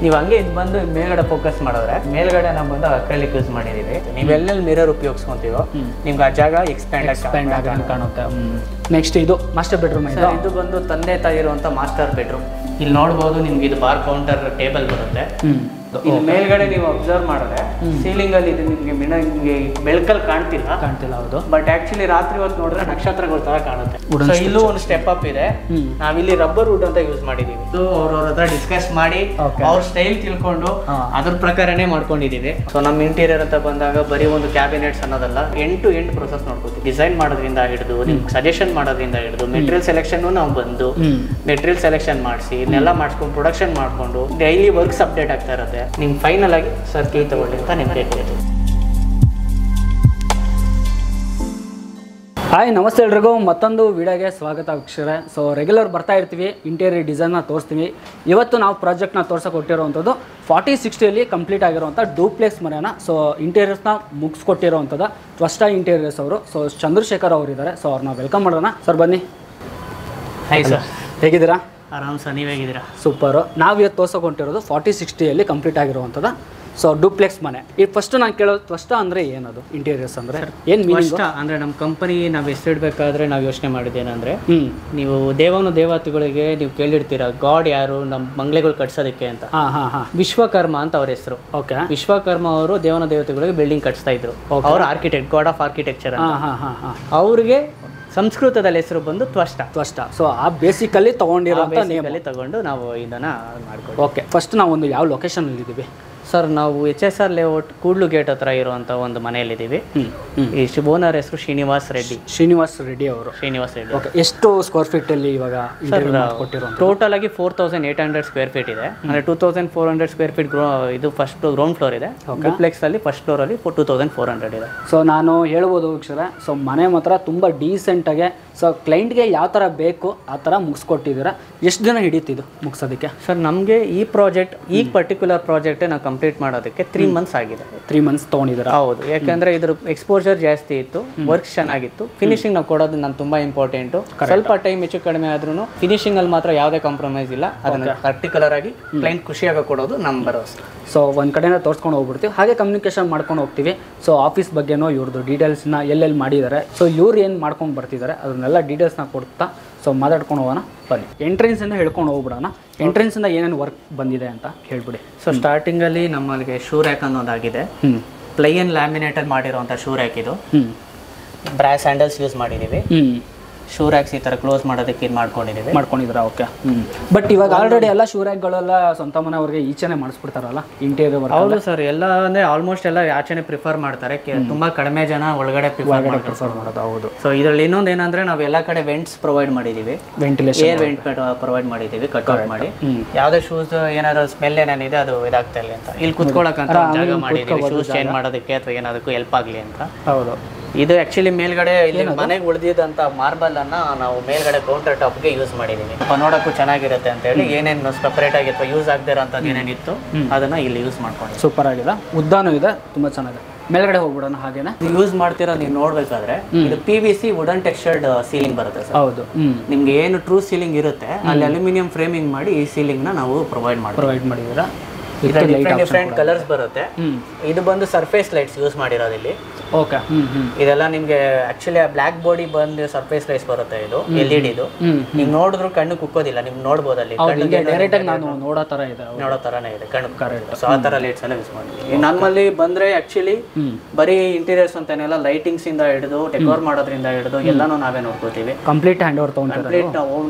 ನೀವು ಹಂಗೆ ಇದು ಬಂದು ಮೇಲ್ಗಡೆ ಫೋಕಸ್ ಮಾಡಿದ್ರೆ ಮೇಲ್ಗಡೆ ನಾವು ಬಂದು ಅಕ್ರಲಿಕ್ ಯೂಸ್ ಮಾಡಿದೀವಿ. ನೀವೆಲ್ಲೆಲ್ಲಿ ಮಿರರ್ ಉಪಯೋಗಿಸ್ಕೊಂತೀವೋ ನಿಮ್ಗೆ ಆ ಜಾಗ ಎಕ್ಸ್ಪ್ಯಾಂಡ್ ಆಗಿ ಕಾಣುತ್ತೆ. ನೆಕ್ಸ್ಟ್ ಇದು ಮಾಸ್ಟರ್ ಬೆಡ್ರೂಮ್. ಇದು ಬಂದು ತಂದೆ ತಾಯಿ ಇರುವಂತ ಮಾಸ್ಟರ್ ಬೆಡ್ರೂಮ್. ಇಲ್ಲಿ ನೋಡ್ಬೋದು ನಿಮ್ಗೆ ಇದು ಬಾರ್ ಕೌಂಟರ್ ಟೇಬಲ್ ಬರುತ್ತೆ. ಇಲ್ಲಿ ಮೇಲ್ಗಡೆ ನೀವು ಅಬ್ಸರ್ವ್ ಮಾಡಿದ್ರೆ ಸೀಲಿಂಗ್ ಅಲ್ಲಿ ಇದು ನಿಮ್ಗೆ ಬೆಳಕಲ್ಲಿ ಕಾಣ್ತಿಲ್ಲ. ಹೌದು, ಬಟ್ ಆಕ್ಚುಲಿ ರಾತ್ರಿ ಹೊತ್ತು ನೋಡಿದ್ರೆ ನಕ್ಷತ್ರಗಳ ತರ ಕಾಣುತ್ತೆ. ಇಲ್ಲೂ ಒಂದು ಸ್ಟೆಪ್ ಅಪ್ ಇದೆ. ನಾವಿಲ್ಲಿ ರಬ್ಬರ್ ವುಡ್ ಅಂತ ಯೂಸ್ ಮಾಡಿದೀವಿ. ಇದು ಅವ್ರವ್ರ ಹತ್ರ ಡಿಸ್ಕಸ್ ಮಾಡಿ ಅವ್ರ ಸ್ಟೈಲ್ ತಿಳ್ಕೊಂಡು ಅದ್ರ ಪ್ರಕಾರನೇ ಮಾಡ್ಕೊಂಡಿದೀವಿ. ಸೊ ನಮ್ಮ ಇಂಟೀರಿಯರ್ ಅಂತ ಬಂದಾಗ ಬರೀ ಒಂದು ಕ್ಯಾಬಿನೆಟ್ಸ್ ಅನ್ನೋದಲ್ಲ, ಎಂಡ್ ಟು ಎಂಡ್ ಪ್ರೊಸೆಸ್ ನೋಡ್ಕೋತೀವಿ. ಡಿಸೈನ್ ಮಾಡೋದ್ರಿಂದ ಹಿಡಿದು ನಿಮ್ಗೆ ಸಜೆಷನ್ ಮಾಡೋದ್ರಿಂದ ಹಿಡಿದು ಮೆಟೀರಿಯಲ್ ಸೆಲೆಕ್ಷನ್ ನಾವು ಬಂದು ಮೆಟೀರಿಯಲ್ ಸೆಲೆಕ್ಷನ್ ಮಾಡಿಸಿ ಇದನ್ನೆಲ್ಲ ಮಾಡ್ಕೊಂಡು ಪ್ರೊಡಕ್ಷನ್ ಮಾಡ್ಕೊಂಡು ಡೈಲಿ ವರ್ಕ್ಸ್ ಅಪ್ಡೇಟ್ ಆಗ್ತಾ ಇರುತ್ತೆ. ನಿಮ್ಗೆ ಫೈನಲ್ ಆಗಿ ಸರ್ಕಿ ತಗೊಳ್ಳಿ ಅಂತ ನಿಮ್ಗೆ ಹೇಳ್ತೀವಿ. ಹಾಯ್, ನಮಸ್ತೆ ಎಲ್ರಿಗೂ. ಮತ್ತೊಂದು ವಿಡಿಯೋಗೆ ಸ್ವಾಗತ ವೀಕ್ಷಕರೇ. ಸೊ ರೆಗ್ಯುಲರ್ ಬರ್ತಾ ಇರ್ತೀವಿ, ಇಂಟೀರಿಯರ್ ಡಿಸೈನ್ನ ತೋರಿಸ್ತೀವಿ. ಇವತ್ತು ನಾವು ಪ್ರಾಜೆಕ್ಟ್ನ ತೋರ್ಸೋಕೆ ಕೊಟ್ಟಿರೋವಂಥದ್ದು 4060 ಕಂಪ್ಲೀಟ್ ಆಗಿರೋವಂಥ ಡೂಪ್ಲೆಕ್ಸ್ ಮನೆಯನ್ನು. ಸೊ ಇಂಟೀರಿಯರ್ಸ್ನ ಮುಗಿಸ್ಕೊಟ್ಟಿರೋವಂಥದ್ದು ಟ್ವಸ್ಟಾ ಇಂಟೀರಿಯರ್ಸ್ ಅವರು. ಸೊ ಚಂದ್ರಶೇಖರ್ ಅವರು ಇದ್ದಾರೆ. ಸೊ ಅವ್ರನ್ನ ವೆಲ್ಕಮ್ ಮಾಡೋಣ. ಸರ್ ಬನ್ನಿ. ಹಾಯ್ ಸರ್, ಹೇಗಿದ್ದೀರಾ? ಆರಾಮ್ ಸರ್, ನೀವು ಹೇಗಿದ್ದೀರಾ? ಸೂಪರು. ನಾವು ಇವತ್ತು ತೋರ್ಸೋಕೆ ಹೊಂಟಿರೋದು 4060 ಕಂಪ್ಲೀಟ್ ಆಗಿರುವಂಥದ್ದು. ಸೊ ಡೂಪ್ಲೆಕ್ಸ್ ಮನೆ. ಈ ಫಸ್ಟ್ ನಾನು ಕೇಳೋದು ಟ್ವಸ್ಟಾ ಅಂದರೆ ಏನದು? ಇಂಟೀರಿಯರ್ಸ್ ಅಂದರೆ ಏನು ಮೀನಿಂಗ್? ಅಂದರೆ ನಮ್ಮ ಕಂಪನಿ ನಾವು ಹೆಸರಿಡಬೇಕಾದ್ರೆ ನಾವು ಯೋಚನೆ ಮಾಡಿದ್ದೇನೆಂದರೆ, ನೀವು ದೇವತೆಗಳಿಗೆ ನೀವು ಕೇಳಿರ್ತೀರ ಗಾಡ್ ಯಾರು ನಮ್ಮ ಬಂಗ್ಲೆಗಳು ಕಟ್ಸೋದಕ್ಕೆ ಅಂತ. ವಿಶ್ವಕರ್ಮ ಅಂತ ಅವ್ರ ಹೆಸರು. ಓಕೆ. ವಿಶ್ವಕರ್ಮ ಅವರು ದೇವತೆಗಳಿಗೆ ಬಿಲ್ಡಿಂಗ್ ಕಟ್ಸ್ತಾ ಇದ್ರು. ಅವ್ರ ಆರ್ಕಿಟೆಕ್ಟ್, ಗಾಡ್ ಆಫ್ ಆರ್ಕಿಟೆಕ್ಚರ್. ಅವ್ರಿಗೆ ಸಂಸ್ಕೃತದಲ್ಲಿ ಹೆಸರು ಬಂದು ಟ್ವಸ್ಟಾ. ಸೊ ಆ ಬೇಸಿಕಲ್ಲಿ ತಗೊಂಡಿರೋಂಥ ನೇಮಲ್ಲಿ ತಗೊಂಡು ನಾವು ಇದನ್ನ ಮಾಡ್ಕೊಂಡು. ಓಕೆ, ಫಸ್ಟ್ ನಾವು ಒಂದು ಯಾವ ಲೊಕೇಶನಲ್ಲಿ ಇದ್ದೀವಿ ಸರ್? ನಾವು HSR ಲೇಔಟ್ ಕೂಡ್ಲು ಗೇಟ್ ಹತ್ರ ಇರುವಂಥ ಒಂದು ಮನೆಯಲ್ಲಿದ್ದೀವಿ. ಈ ಓನರ್ ಹೆಸರು ಶ್ರೀನಿವಾಸ್ ರೆಡ್ಡಿ ಅವರು. ಓಕೆ. ಎಷ್ಟು ಸ್ಕ್ವೇರ್ ಫೀಟಲ್ಲಿ ಇವಾಗ ಕೊಟ್ಟಿರೋ? ಟೋಟಲ್ ಆಗಿ 4800 ಸ್ಕ್ವೇರ್ ಫೀಟ್ ಇದೆ. ಅಂದರೆ 2400 ಸ್ಕ್ವೇರ್ ಫೀಟ್ ಇದು ಫಸ್ಟ್ ಗ್ರೌಂಡ್ ಫ್ಲೋರ್ ಇದೆ. ಡೂಪ್ಲೆಕ್ಸ್ ಅಲ್ಲಿ ಫಸ್ಟ್ ಫ್ಲೋರ್ ಅಲ್ಲಿ 2400 ಇದೆ. ಸೊ ನಾನು ಹೇಳ್ಬೋದು ವೀಕ್ಷಕರೇ, ಸೊ ಮನೆ ಮಾತ್ರ ತುಂಬ ಡೀಸೆಂಟಾಗೆ, ಸೊ ಕ್ಲೈಂಟ್ಗೆ ಯಾವ ಥರ ಬೇಕು ಆ ಥರ ಮುಗಿಸ್ಕೊಟ್ಟಿದ್ದೀರಾ. ಎಷ್ಟು ದಿನ ಹಿಡಿತಿದ್ದು ಮುಗಿಸೋದಕ್ಕೆ? ಸರ್ ನಮಗೆ ಈ ಪ್ರಾಜೆಕ್ಟ್, ಈ ಪರ್ಟಿಕ್ಯುಲರ್ ಪ್ರಾಜೆಕ್ಟ್ ನಾವು ಕಂಪ್ಲೀಟ್ ಮಾಡೋದಕ್ಕೆ 3 ಮಂತ್ಸ್ ಆಗಿದೆ. 3 ಮಂತ್ಸ್ ತೊಗೊಂಡಿದ್ದೀರಾ? ಹೌದು, ಯಾಕಂದ್ರೆ ಇದ್ರ ಎಕ್ಸ್ಪೋಜರ್ ಜಾಸ್ತಿ ಇತ್ತು, ವರ್ಕ್ ಚೆನ್ನಾಗಿತ್ತು. ಫಿನಿಶಿಂಗ್ ನಾವು ಕೊಡೋದು ನಾನು ತುಂಬಾ ಇಂಪಾರ್ಟೆಂಟು. ಸ್ವಲ್ಪ ಟೈಮ್ ಹೆಚ್ಚು ಕಡಿಮೆ ಆದ್ರೂ ಫಿನಿಶಿಂಗ್ ಅಲ್ಲಿ ಮಾತ್ರ ಯಾವುದೇ ಕಾಂಪ್ರಮೈಸ್ ಇಲ್ಲ. ಅದನ್ನ ಪರ್ಟಿಕ್ಯುಲರ್ ಆಗಿ ಕ್ಲೈಂಟ್ ಖುಷಿಯಾಗಿ ಕೊಡೋದು ನಮ್ಮ ಭರವಸೆ. ಸೊ ಒಂದು ಕಡೆನ ತೋರಿಸ್ಕೊಂಡು ಹೋಗ್ಬಿಡ್ತೀವಿ, ಹಾಗೆ ಕಮ್ಯುನಿಕೇಶನ್ ಮಾಡ್ಕೊಂಡು ಹೋಗ್ತೀವಿ. ಸೊ ಆಫೀಸ್ ಬಗ್ಗೆನೋ ಇವ್ರದ್ದು ಡೀಟೇಲ್ಸ್ನ ಎಲ್ಲೆಲ್ಲಿ ಮಾಡಿದ್ದಾರೆ, ಸೊ ಇವ್ರು ಏನು ಮಾಡ್ಕೊಂಡು ಬರ್ತಿದ್ದಾರೆ ಅದನ್ನೆಲ್ಲ ಡೀಟೇಲ್ಸ್ನ ಕೊಡ್ತಾ ಸೊ ಮಾತಾಡ್ಕೊಂಡು ಹೋಗೋಣ ಬನ್ನಿ. ಎಂಟ್ರೆನ್ಸಿಂದ ಹೇಳ್ಕೊಂಡು ಹೋಗ್ಬಿಡೋಣ. ಎಂಟ್ರೆನ್ಸಿಂದ ಏನೇನು ವರ್ಕ್ ಬಂದಿದೆ ಅಂತ ಹೇಳ್ಬಿಡಿ. ಸೊ ಸ್ಟಾರ್ಟಿಂಗಲ್ಲಿ ನಮ್ಮಲ್ಲಿಗೆ ಶೂ ರ್ಯಾಕ್ ಅನ್ನೋದಾಗಿದೆ. ಪ್ಲೈನ್ ಲ್ಯಾಮಿನೇಟಲ್ಲಿ ಮಾಡಿರೋಂಥ ಶೂ ರ್ಯಾಕ್ ಇದು. ಬ್ರಾಸ್ ಹ್ಯಾಂಡಲ್ಸ್ ಯೂಸ್ ಮಾಡಿದ್ದೀವಿ. ಶೂ ರ್ಯಾಕ್ಸ್ ಈ ಥರ ಕ್ಲೋಸ್ ಮಾಡೋದಕ್ಕೆ ಇದು ಮಾಡ್ಕೊಂಡಿದ್ದೀರಾ? ಓಕೆ. ಬಟ್ ಇವಾಗ ಆಲ್ರೆಡಿ ಎಲ್ಲ ಶೂ ರ್ಯಾಕ್ಗಳೆಲ್ಲ ಸ್ವಂತ ಮನೆಯವ್ರಿಗೆ ಈಚೆನೆ ಮಾಡಿಸ್ಬಿಡ್ತಾರಲ್ಲ ಇಂಟೀರಿಯರ್ ವರ್ಕ್? ಹೌದು ಸರ್, ಎಲ್ಲ ಅಂದರೆ ಆಲ್ಮೋಸ್ಟ್ ಎಲ್ಲ ಆಚೆನೆ ಪ್ರಿಫರ್ ಮಾಡ್ತಾರೆ. ತುಂಬ ಕಡಿಮೆ ಜನ ಒಳಗಡೆ ಪ್ರಿಫರ್ ಮಾಡೋದು. ಹೌದು. ಸೊ ಇದರಲ್ಲಿ ಇನ್ನೊಂದು ಏನಂದ್ರೆ ನಾವು ಎಲ್ಲ ಕಡೆ ವೆಂಟ್ಸ್ ಪ್ರೊವೈಡ್ ಮಾಡಿದ್ದೀವಿ. ಏರ್ ವೆಂಟ್ ಪ್ರೊವೈಡ್ ಮಾಡಿದ್ದೀವಿ, ಕಟ್ಔಟ್ ಮಾಡಿ. ಯಾವುದೇ ಶೂಸ್ ಏನಾದ್ರು ಸ್ಮೆಲ್ ಏನೇನಿದೆ ಅದು ಇದಾಗ್ತಾ ಇಲ್ಲ ಅಂತ ಇಲ್ಲಿ ಕುತ್ಕೊಳ್ಳೋಕಂತ ಜಾಗ ಮಾಡಿದ್ದೀವಿ, ಶೂಸ್ ಚೇಂಜ್ ಮಾಡೋದಕ್ಕೆ ಅಥವಾ ಏನಾದಕ್ಕೂ ಹೆಲ್ಪ್ ಆಗಲಿ ಅಂತ. ಹೌದು. ಇದು ಆಕ್ಚುಲಿ ಮೇಲ್ಗಡೆ ಇಲ್ಲಿ ಮನೆಗೆ ಉಳಿದಿದ್ದಂಥ ಮಾರ್ಬಲ್ ಅನ್ನ ನಾವು ಮೇಲ್ಗಡೆ ಕೌಂಟರ್ ಟಾಪ್ಗೆ ಯೂಸ್ ಮಾಡಿದೀವಿ. ನೋಡಕ್ಕೂ ಚೆನ್ನಾಗಿರುತ್ತೆ ಅಂತ ಹೇಳಿ ಏನೇನು ಸಪರೇಟ್ ಆಗಿ ಅಥವಾ ಯೂಸ್ ಆಗದೇ ಇರೋಂಥದ್ದು ಏನೇನಿತ್ತು ಅದನ್ನ ಇಲ್ಲಿ ಯೂಸ್ ಮಾಡ್ಕೊಂಡು. ಸೂಪರ್ ಆಗಿದೆ, ಉದ್ದಾನೂ ಇದೆ, ತುಂಬಾ ಚೆನ್ನಾಗಿದೆ. ಮೇಲ್ಗಡೆ ಹೋಗ್ಬಿಡೋಣ. ಹಾಗೇನೆ ಯೂಸ್ ಮಾಡ್ತಿರೋ ನೀವು ನೋಡ್ಬೇಕಾದ್ರೆ ಇದು PVC ವುಡನ್ ಟೆಕ್ಸ್ಚರ್ಡ್ ಸೀಲಿಂಗ್ ಬರುತ್ತೆ ಸರ್. ಹೌದು. ನಿಮ್ಗೆ ಏನು ಟ್ರೂ ಸೀಲಿಂಗ್ ಇರುತ್ತೆ ಅಲ್ಲಿ ಅಲ್ಯೂಮಿನಿಯಂ ಫ್ರೇಮಿಂಗ್ ಮಾಡಿ ಈ ಸೀಲಿಂಗ್ ನ ನಾವು ಪ್ರೊವೈಡ್ ಮಾಡಿದ್ದೀರಾ. ಡಿಫ್ರೆಂಟ್ ಕಲರ್ಸ್ ಬರುತ್ತೆ. ಇದು ಬಂದು ಸರ್ಫೇಸ್ ಲೈಟ್ಸ್ ಯೂಸ್ ಮಾಡಿರೋದು ಇಲ್ಲಿ. ಓಕೆ. ಇದೆಲ್ಲ ನಿಮ್ಗೆ ಆಕ್ಚುಲಿ ಬ್ಲಾಕ್ ಬೋರ್ಡಿ ಬಂದು ಸರ್ಫೇಸ್ ಲೈಟ್ಸ್ ಬರುತ್ತೆ. ಇದು LED ಇದು. ನೀವು ನೋಡಿದ್ರು ಕಣ್ಣು ಕುಕ್ಕೋದಿಲ್ಲ, ನಿಮ್ಗೆ ನೋಡ್ಬೋದು ಅಲ್ಲಿ ಡೈರೆಕ್ಟ್ ಆಗಿ ನಾನು ನೋಡೋ ತರನೇ ಇದೆ ಕಣ್ಣು. ಕರೆಕ್ಟ್. ಸೊ ಆ ತರ ಲೈಟ್ಸ್ ಎಲ್ಲ ಯೂಸ್ ಮಾಡ್ತೀವಿ. ನಮ್ಮಲ್ಲಿ ಬಂದ್ರೆ ಆಕ್ಚುಲಿ ಬರೀ ಇಂಟೀರಿಯರ್ಸ್ ಅಂತಾನೆಲ್ಲ ಲೈಟಿಂಗ್ಸ್ ಇಂದ ಹಿಡಿದು ಡೆಕೋರ್ ಮಾಡೋದ್ರಿಂದ ಹಿಡಿದು ಎಲ್ಲಾನು ನಾವೇ ನೋಡ್ಕೋತೀವಿ. ಕಂಪ್ಲೀಟ್ ಹ್ಯಾಂಡ್ ಓವರ್ ತಗೊಂಡ್ರೆ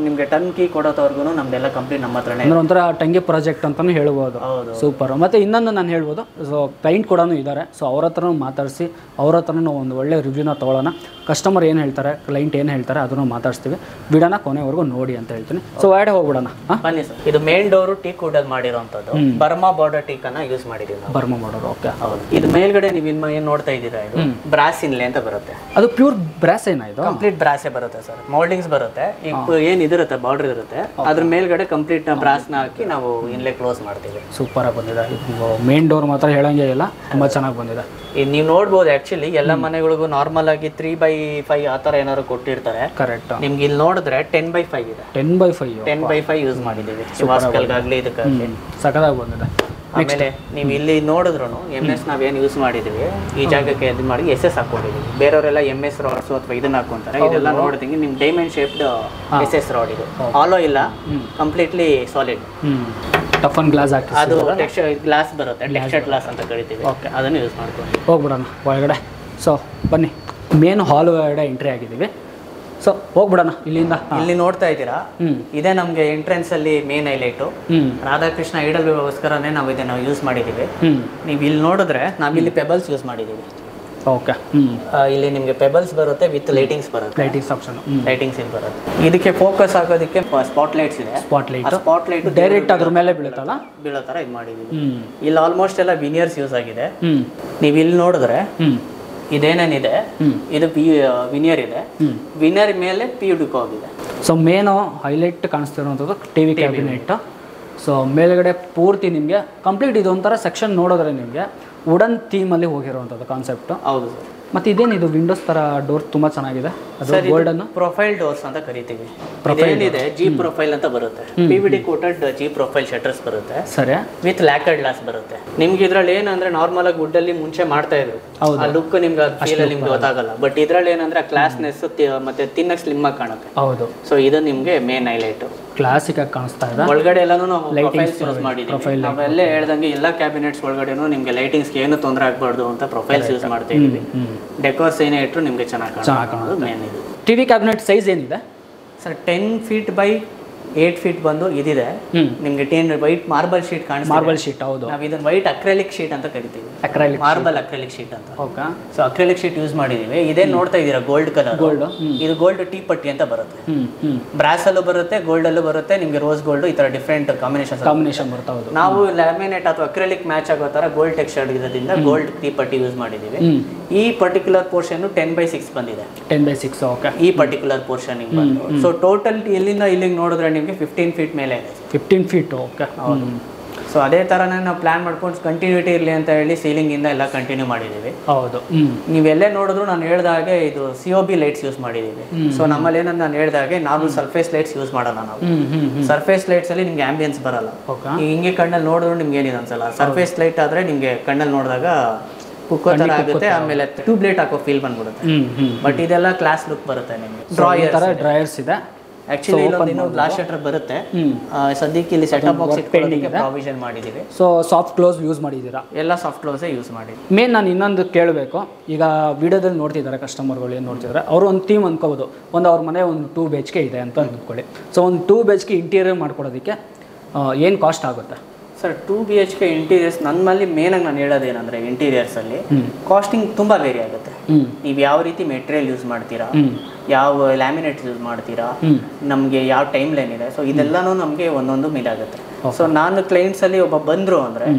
ನಿಮ್ಗೆ ಟರ್ನ್ ಕೀ ಕೊಡೋತವರೆಗೂ ನಮ್ದೆಲ್ಲ ಕಂಪ್ಲೀಟ್ ನಮ್ಮ ಹತ್ರನೇ. ಒಂಥರ ಟಂಗಿ ಪ್ರಾಜೆಕ್ಟ್ ಅಂತಾನು ಹೇಳ್ಬೋದು. ಸೂಪರ್. ಮತ್ತೆ ಇನ್ನೊಂದು ನಾನು ಹೇಳ್ಬೋದು, ಸೊ ಕ್ಲೈಂಟ್ ಕೂಡ ಇದ್ದಾರೆ. ಸೊ ಅವ್ರ ಹತ್ರನೂ ಮಾತಾಡಿಸಿ ಅವ್ರ ಹತ್ರನೂ ಒಂದು ಒಳ್ಳೆ ರಿವ್ಯೂನ ತೊಗೊಳ್ಳೋಣ. ಕಸ್ಟಮರ್ ಏನು ಹೇಳ್ತಾರೆ, ಕ್ಲೈಂಟ್ ಏನು ಹೇಳ್ತಾರೆ ಅದನ್ನು ಮಾತಾಡ್ತೀವಿ. ವಿಡಿಯೋನ ಕೊನೆವರೆಗೂ ನೋಡಿ ಅಂತ ಹೇಳ್ತೀನಿ. ಸೊ ಒಳಗಡೆ ಹೋಗ್ಬಿಡೋಣ. ಬನ್ನಿ ಸರ್. ಇದು ಮೇನ್ ಡೋರು ಟೀಕ್ ವುಡ್ ಅಲ್ಲಿ ಮಾಡಿರೋಂಥದ್ದು. ಬರ್ಮಾ ಬಾರ್ಡರ್ ಟೀಕ್ ಅನ್ನ ಯೂಸ್ ಮಾಡಿದ್ದೀವಿ. Burma border. ಓಕೆ. ಹೌದು. ಇದು ಮೇಲ್ಗಡೆ ನೀವು ಏನು ನೋಡ್ತಾ ಇದ್ದೀರಾ, ಇದು ಬ್ರಾಸ್ ಇನ್ಲೆ ಅಂತ ಬರುತ್ತೆ. ಅದು ಪ್ಯೂರ್ ಬ್ರಾಸ್ ಏನಾ? ಇದು ಕಂಪ್ಲೀಟ್ ಬ್ರಾಸೇ ಬರುತ್ತೆ ಸರ್. ಮೋಲ್ಡಿಂಗ್ಸ್ ಬರುತ್ತೆ. ಏನು ಇದಿರುತ್ತೆ ಬಾರ್ಡರ್ ಇರುತ್ತೆ, ಅದ್ರ ಮೇಲ್ಗಡೆ ಕಂಪ್ಲೀಟ್ ಬ್ರಾಸ್ನ ಹಾಕಿ ನಾವು ಇನ್ಲೆ ಕ್ಲೋಸ್ ಮಾಡ್ತೀವಿ. ಸೂಪರ್ ಆಗಿ ಬಂದಿದೆ. ಮೇನ್ ಡೋರ್ ಮಾತ್ರ ಹೇಳಂಗೆ ಇಲ್ಲ, ತುಂಬಾ ಚೆನ್ನಾಗಿ ಬಂದಿದೆ. ನೀವು ನೋಡ್ಬೋದು ಆಕ್ಚುಲಿ ಯೂಶಲಿ ಎಲ್ಲ ಮನೆಗಳಿಗೂ ನಾರ್ಮಲ್ ಆಗಿ 3/5 ಆ ಥರ ಏನಾದ್ರು ಕೊಟ್ಟಿರ್ತಾರೆ. ಕರೆಕ್ಟ್. ನಿಮ್ಗೆ ಇಲ್ಲಿ ನೋಡಿದ್ರೆ 10/5 ಇದೆ. 10/5 10/5 ಯೂಸ್ ಮಾಡಿದ್ದೀವಿ ವಾಸ್ಕಲ್ಗಾಗಲಿ ಇದಕ್ಕಾಗಲಿ. ಸಖತ್ತಾಗಿ ಬಂದಿದೆ. ಆಮೇಲೆ ನೀವು ಇಲ್ಲಿ ನೋಡಿದ್ರು MS ನಾವೇನು ಯೂಸ್ ಮಾಡಿದ್ದೀವಿ ಈ ಜಾಗಕ್ಕೆ ಇದು ಮಾಡಿ SS ಹಾಕೊಂಡಿದ್ದೀವಿ. ಬೇರೆಯವರೆಲ್ಲ MS ರಾಡ್ಸು ಅಥವಾ ಇದನ್ನ ಹಾಕೊಂತಾರೆ. ಇದೆಲ್ಲ ನೋಡಿದಂಗೆ ನಿಮ್ ಡೈಮಂಡ್ ಶೇಪ್ಡ್ SS ರಾಡ್ ಇದು. ಆಲೋ ಇಲ್ಲ, completely solid. Tough and glass ಹಾಕಿ ಅದು ಟೆಕ್ಸ್ಚರ್ ಗ್ಲಾಸ್ ಬರುತ್ತೆ, ಟೆಕ್ಸ್ಚರ್ ಗ್ಲಾಸ್ ಅಂತ ಕರಿತೀವಿ. ಅದನ್ನು ಯೂಸ್ ಮಾಡ್ಕೊಂಡು ಹೋಗ್ಬಿಡೋಣ ಒಳಗಡೆ. ಸೊ ಬನ್ನಿ, ಮೇನ್ ಹಾಲ್ ಒಳಗಡೆ ಎಂಟ್ರಿ ಆಗಿದ್ದೀವಿ. ಸೊ ಹೋಗ್ಬಿಡೋಣ ಇಲ್ಲಿಂದ. ಇಲ್ಲಿ ನೋಡ್ತಾ ಇದ್ದೀರಾ, ಇದೇ ನಮಗೆ ಎಂಟ್ರೆನ್ಸ್ ಅಲ್ಲಿ ಮೇನ್ ಹೈಲೈಟು. ರಾಧಾಕೃಷ್ಣ ಐಡಲ್ಗೋಸ್ಕರನೇ ನಾವು ಇದನ್ನ ಯೂಸ್ ಮಾಡಿದ್ದೀವಿ. ನೀವು ಇಲ್ಲಿ ನೋಡಿದ್ರೆ ನಾವಿಲ್ಲಿ ಪೆಬಲ್ಸ್ ಯೂಸ್ ಮಾಡಿದ್ದೀವಿ. ಓಕೆ. ಇಲ್ಲಿ ನಿಮಗೆ ಪೆಬಲ್ಸ್ ಬರುತ್ತೆ ವಿತ್ ಲೈಟಿಂಗ್ಸ್ ಬರುತ್ತೆ. ಲೈಟಿಂಗ್ಸ್ ಆಪ್ಷನ್, ಲೈಟಿಂಗ್ಸ್ ಇಲ್ಲಿ ಬರುತ್ತೆ. ಇದಕ್ಕೆ ಫೋಕಸ್ ಆಗೋದಕ್ಕೆ ಸ್ಪಾಟ್ ಲೈಟ್ಸ್ ಇದೆ. ಸ್ಪಾಟ್ ಲೈಟ್ ಡೈರೆಕ್ಟ್ ಅದ್ರ ಮೇಲೆ ಬೀಳುತ್ತಲ್ಲ, ಬೀಳೋ ಥರ ಇದು ಮಾಡಿದ್ದೀವಿ. ಇಲ್ಲಿ ಆಲ್ಮೋಸ್ಟ್ ಎಲ್ಲ ವಿನಿಯರ್ಸ್ ಯೂಸ್ ಆಗಿದೆ. ನೀವು ಇಲ್ಲಿ ನೋಡಿದ್ರೆ ಇದೇನೇನಿದೆ, ಇದು ವಿನಿಯರ್ ಇದೆ. ವಿನಿಯರ್ ಮೇಲೆ PU ಆಗಿದೆ. ಸೊ ಮೇನು ಹೈಲೈಟ್ ಕಾಣಿಸ್ತಿರುವಂಥದ್ದು TV ಕ್ಯಾಬಿನೆಟ್. ಸೊ ಮೇಲ್ಗಡೆ ಪೂರ್ತಿ ನಿಮಗೆ ಕಂಪ್ಲೀಟ್ ಇದೊಂಥರ ಸೆಕ್ಷನ್ ನೋಡಿದ್ರೆ ನಿಮಗೆ ವುಡನ್ ಥೀಮಲ್ಲಿ ಹೋಗಿರುವಂಥದ್ದು ಕಾನ್ಸೆಪ್ಟ್. ಹೌದು ಸರ್. ಮತ್ತು ಇದೇನಿದು ವಿಂಡೋಸ್ ಥರ ಡೋರ್ ತುಂಬ ಚೆನ್ನಾಗಿದೆ. ಅದು ಗೋಲ್ಡನ್ ಪ್ರೊಫೈಲ್ ಡೋರ್ಸ್ ಅಂತ ಕರಿತೀವಿ. ಏನಿದೆ G ಪ್ರೊಫೈಲ್ ಅಂತ ಬರುತ್ತೆ. PVD coated G profile shutters ಬರುತ್ತೆ. ಸರಿ. ವಿತ್ ಲ್ಯಾಕರ್ಡ್ ಗ್ಲಾಸ್ ಬರುತ್ತೆ. ನಿಮ್ಗೆ ಇದ್ರಲ್ಲಿ ಏನಂದ್ರೆ ನಾರ್ಮಲ್ ಆಗಿ ವುಡ್ ಅಲ್ಲಿ ಮುಂಚೆ ಮಾಡ್ತಾ ಇದ್ರು, ಆ ಲುಕ್ ನಿಮ್ಗೆ ಫೀಲ್ ನಿಮ್ಗೆ ಗೊತ್ತಾಗಲ್ಲ. ಬಟ್ ಇದ್ರಲ್ಲಿ ಏನಂದ್ರೆ ಕ್ಲಾಸ್ನೆಸ್ ಮತ್ತೆ ತಿನ್ನಕ್ ಸ್ಲಿಮ್ ಆಗಿ ಕಾಣುತ್ತೆ. ಹೌದು. ಸೊ ಇದು ನಿಮ್ಗೆ ಮೇನ್ ಹೈಲೈಟ್. ಕ್ಲಾಸಿಕ್ ಆಗಿ ಕಾಣಿಸ್ತಾ ಇದೆ. ಒಳಗಡೆ ಎಲ್ಲಾನು ನಾವು ಪ್ರೊಫೈಲ್ಸ್ ಯೂಸ್ ಮಾಡಿದ್ದೀವಿ. ನಾವೆಲ್ಲೇ ಹೇಳ್ದಂಗೆ ಎಲ್ಲ ಕ್ಯಾಬಿನೆಟ್ಸ್ ಒಳಗಡೆನೂ ನಿಮ್ಗೆ ಲೈಟಿಂಗ್ಸ್ ಏನು ತೊಂದರೆ ಆಗಬಾರ್ದು ಅಂತ ಪ್ರೊಫೈಲ್ಸ್ ಯೂಸ್ ಮಾಡ್ತಾ ಇದೀವಿ. ಡೆಕೋರ್ಸ್ ಏನೇ ಇಟ್ಟರು ನಿಮ್ಗೆ ಚೆನ್ನಾಗಿ ಕಾಣೋದು ಮೇನ್ ಇದು. TV ಕ್ಯಾಬಿನೆಟ್ ಸೈಜ್ ಏನಿದೆ ಸರ್? 10 ಫೀಟ್ ಬೈ 8 ಫೀಟ್ ಬಂದು ಇದಿದೆ. ನಿಮ್ಗೆ 10 ವೈಟ್ ಮಾರ್ಬಲ್ ಶೀಟ್ ಕಾಣಿಸ್ತಾ. ಮಾರ್ಬಲ್ ಶೀಟ್, ಹೌದು. ನಾವು ಇದನ್ನ ವೈಟ್ ಅಕ್ರೆಲಿಕ್ ಶೀಟ್ ಅಂತ ಕರಿತೀವಿ. ಮಾರ್ಬಲ್ ಅಕ್ರೆಲಿಕ್ ಶೀಟ್ ಅಂತ. Okay. So acrylic sheet use ಮಾಡಿದೀವಿ. ಇದೇ ನೋಡ್ತಾ ಇದ್ದೀರಾ ಗೋಲ್ಡ್ ಕಲರ್. ಗೋಲ್ಡ್. ಇದು ಗೋಲ್ಡ್ ಟೀ ಪಟ್ಟಿ ಅಂತ ಬರುತ್ತೆ. ಬ್ರಾಸ್ ಅಲ್ಲೂ ಬರುತ್ತೆ, ಗೋಲ್ಡ್ ಅಲ್ಲೂ ಬರುತ್ತೆ. ನಿಮ್ಗೆ ರೋಸ್ ಗೋಲ್ಡ್ ಈ ತರ ಡಿಫ್ರೆಂಟ್ ಕಾಂಬಿನೇಷನ್ ಬರುತ್ತೆ. ಹೌದು. ನಾವು ಲ್ಯಾಮಿನೇಟ್ ಅಥವಾ ಅಕ್ರೆಲಿಕ್ ಮ್ಯಾಚ್ ಆಗೋ ತರ ಗೋಲ್ಡ್ ಟೆಕ್ಸ್ಚರ್ ಇರೋದ್ರಿಂದ ಗೋಲ್ಡ್ ಟೀ ಪಟ್ಟಿ ಯೂಸ್ ಮಾಡಿದೀವಿ. ಈ ಪರ್ಟಿಕ್ಯುಲರ್ ಪೋರ್ಷನ್ 10/6 ಬಂದಿದೆ. 10/6. ಓಕೆ. ಈ ಪರ್ಟಿಕ್ಯುಲರ್ ಪೋರ್ಷನ್ ಬಂದು ಸೊ ಟೋಟಲ್ ಇಲ್ಲಿಂದ ಇಲ್ಲಿಗೆ ನೋಡಿದ್ರೆ ನಿಮಗೆ 15 ಫೀಟ್ ಮೇಲೆ ಇದೆ. 15 ಫೀಟ್. ಓಕೆ. ಹೌದು. ಸೊ ಅದೇ ಥರನೇ ನಾವು ಪ್ಲಾನ್ ಮಾಡ್ಕೊಂಡು ಕಂಟಿನ್ಯೂಟಿ ಇರಲಿ ಅಂತ ಹೇಳಿ ಸೀಲಿಂಗಿಂದ ಎಲ್ಲ ಕಂಟಿನ್ಯೂ ಮಾಡಿದ್ದೀವಿ. ಹೌದು. ನೀವೆಲ್ಲೇ ನೋಡಿದ್ರು ನಾನು ಹೇಳ್ದಾಗೆ ಇದು COB ಲೈಟ್ಸ್ ಯೂಸ್ ಮಾಡಿದ್ದೀವಿ. ಸೊ ನಮ್ಮಲ್ಲಿ ಏನಂತ ನಾನು ಹೇಳ್ದಾಗೆ ನಾರ್ಮಲ್ ಸರ್ಫೇಸ್ ಲೈಟ್ಸ್ ಯೂಸ್ ಮಾಡಲ್ಲ ನಾವು. ಸರ್ಫೇಸ್ ಲೈಟ್ಸ್ ಅಲ್ಲಿ ನಿಮ್ಗೆ ಆಂಬಿಯನ್ಸ್ ಬರಲ್ಲ. ಹಿಂಗೆ ಕಣ್ಣಲ್ಲಿ ನೋಡಿದ್ರು ನಿಮ್ಗೆ ಏನಿದೆ ಅನ್ಸಲ್ಲ. ಸರ್ಫೇಸ್ ಲೈಟ್ ಆದ್ರೆ ನಿಮ್ಗೆ ಕಣ್ಣಲ್ಲಿ ನೋಡಿದಾಗ ಕುಕ್ಕೋ ಥರ ಆಗುತ್ತೆ. ಆಮೇಲೆ ಟ್ಯೂಬ್ ಲೈಟ್ ಹಾಕೋ ಫೀಲ್ ಬಂದ್ಬಿಡುತ್ತೆ. ಬಟ್ ಇದೆಲ್ಲ ಕ್ಲಾಸ್ ಲುಕ್ ಬರುತ್ತೆ ನಿಮಗೆ. ಡ್ರಾಯರ್ಸ್ ಇದೆ. ಆಕ್ಚುಲಿ ಇಲ್ಲೊಂದು ಗ್ಲಾಸ್ ಶಟರ್ ಬರುತ್ತೆ. ಸದ್ಯಕ್ಕೆ ಇಲ್ಲಿ ಸೆಟಪ್ ಬಾಕ್ಸ್ ಇಟ್ಕೊಳ್ಳೋದಕ್ಕೆ ಪ್ರಾವಿಷನ್ ಮಾಡಿದ್ದೀವಿ. ಸೊ ಸಾಫ್ಟ್ ಕ್ಲೋಸ್ ಯೂಸ್ ಮಾಡಿದ್ದೀರಾ? ಎಲ್ಲ ಸಾಫ್ಟ್ ಕ್ಲೋಸೇ ಯೂಸ್ ಮಾಡಿದ್ದೀವಿ. ಮೇನ್ ನಾನು ಇನ್ನೊಂದು ಕೇಳಬೇಕು. ಈಗ ವಿಡಿಯೋದಲ್ಲಿ ನೋಡ್ತಿದ್ದಾರೆ ಕಸ್ಟಮರ್ಗಳು, ಏನು ನೋಡ್ತಿದ್ದಾರೆ ಅವರು ಒಂದು ಥೀಮ್ ಅನ್ಕೋಬೋದು. ಅವ್ರ ಮನೆ ಒಂದು 2 BHK ಇದೆ ಅಂತ ಅಂದ್ಕೊಳ್ಳಿ. ಸೊ ಒಂದು 2 BHK ಇಂಟೀರಿಯರ್ ಮಾಡ್ಕೊಡೋದಕ್ಕೆ ಏನು ಕಾಸ್ಟ್ ಆಗುತ್ತೆ ಸರ್? 2 BHK ಇಂಟೀರಿಯರ್ಸ್ ನಮ್ಮಲ್ಲಿ ಮೇನಾಗಿ ನಾನು ಹೇಳೋದೇನಂದ್ರೆ ಇಂಟೀರಿಯರ್ಸಲ್ಲಿ ಕಾಸ್ಟಿಂಗ್ ತುಂಬ ವೇರಿ ಆಗುತ್ತೆ. ನೀವು ಯಾವ ರೀತಿ ಮೆಟೀರಿಯಲ್ ಯೂಸ್ ಮಾಡ್ತೀರಾ, ಯಾವ ಲ್ಯಾಮಿನೇಟ್ಸ್ ಯೂಸ್ ಮಾಡ್ತೀರಾ, ನಮಗೆ ಯಾವ ಟೈಮ್ ಲೈನ್ ಇದೆ. ಸೊ ಇದೆಲ್ಲನೂ ನಮಗೆ ಒಂದೊಂದು ಇದಾಗುತ್ತೆ. ಸೊ ನಾನು ಕ್ಲೈಂಟ್ಸಲ್ಲಿ ಒಬ್ಬ ಬಂದರು ಅಂದರೆ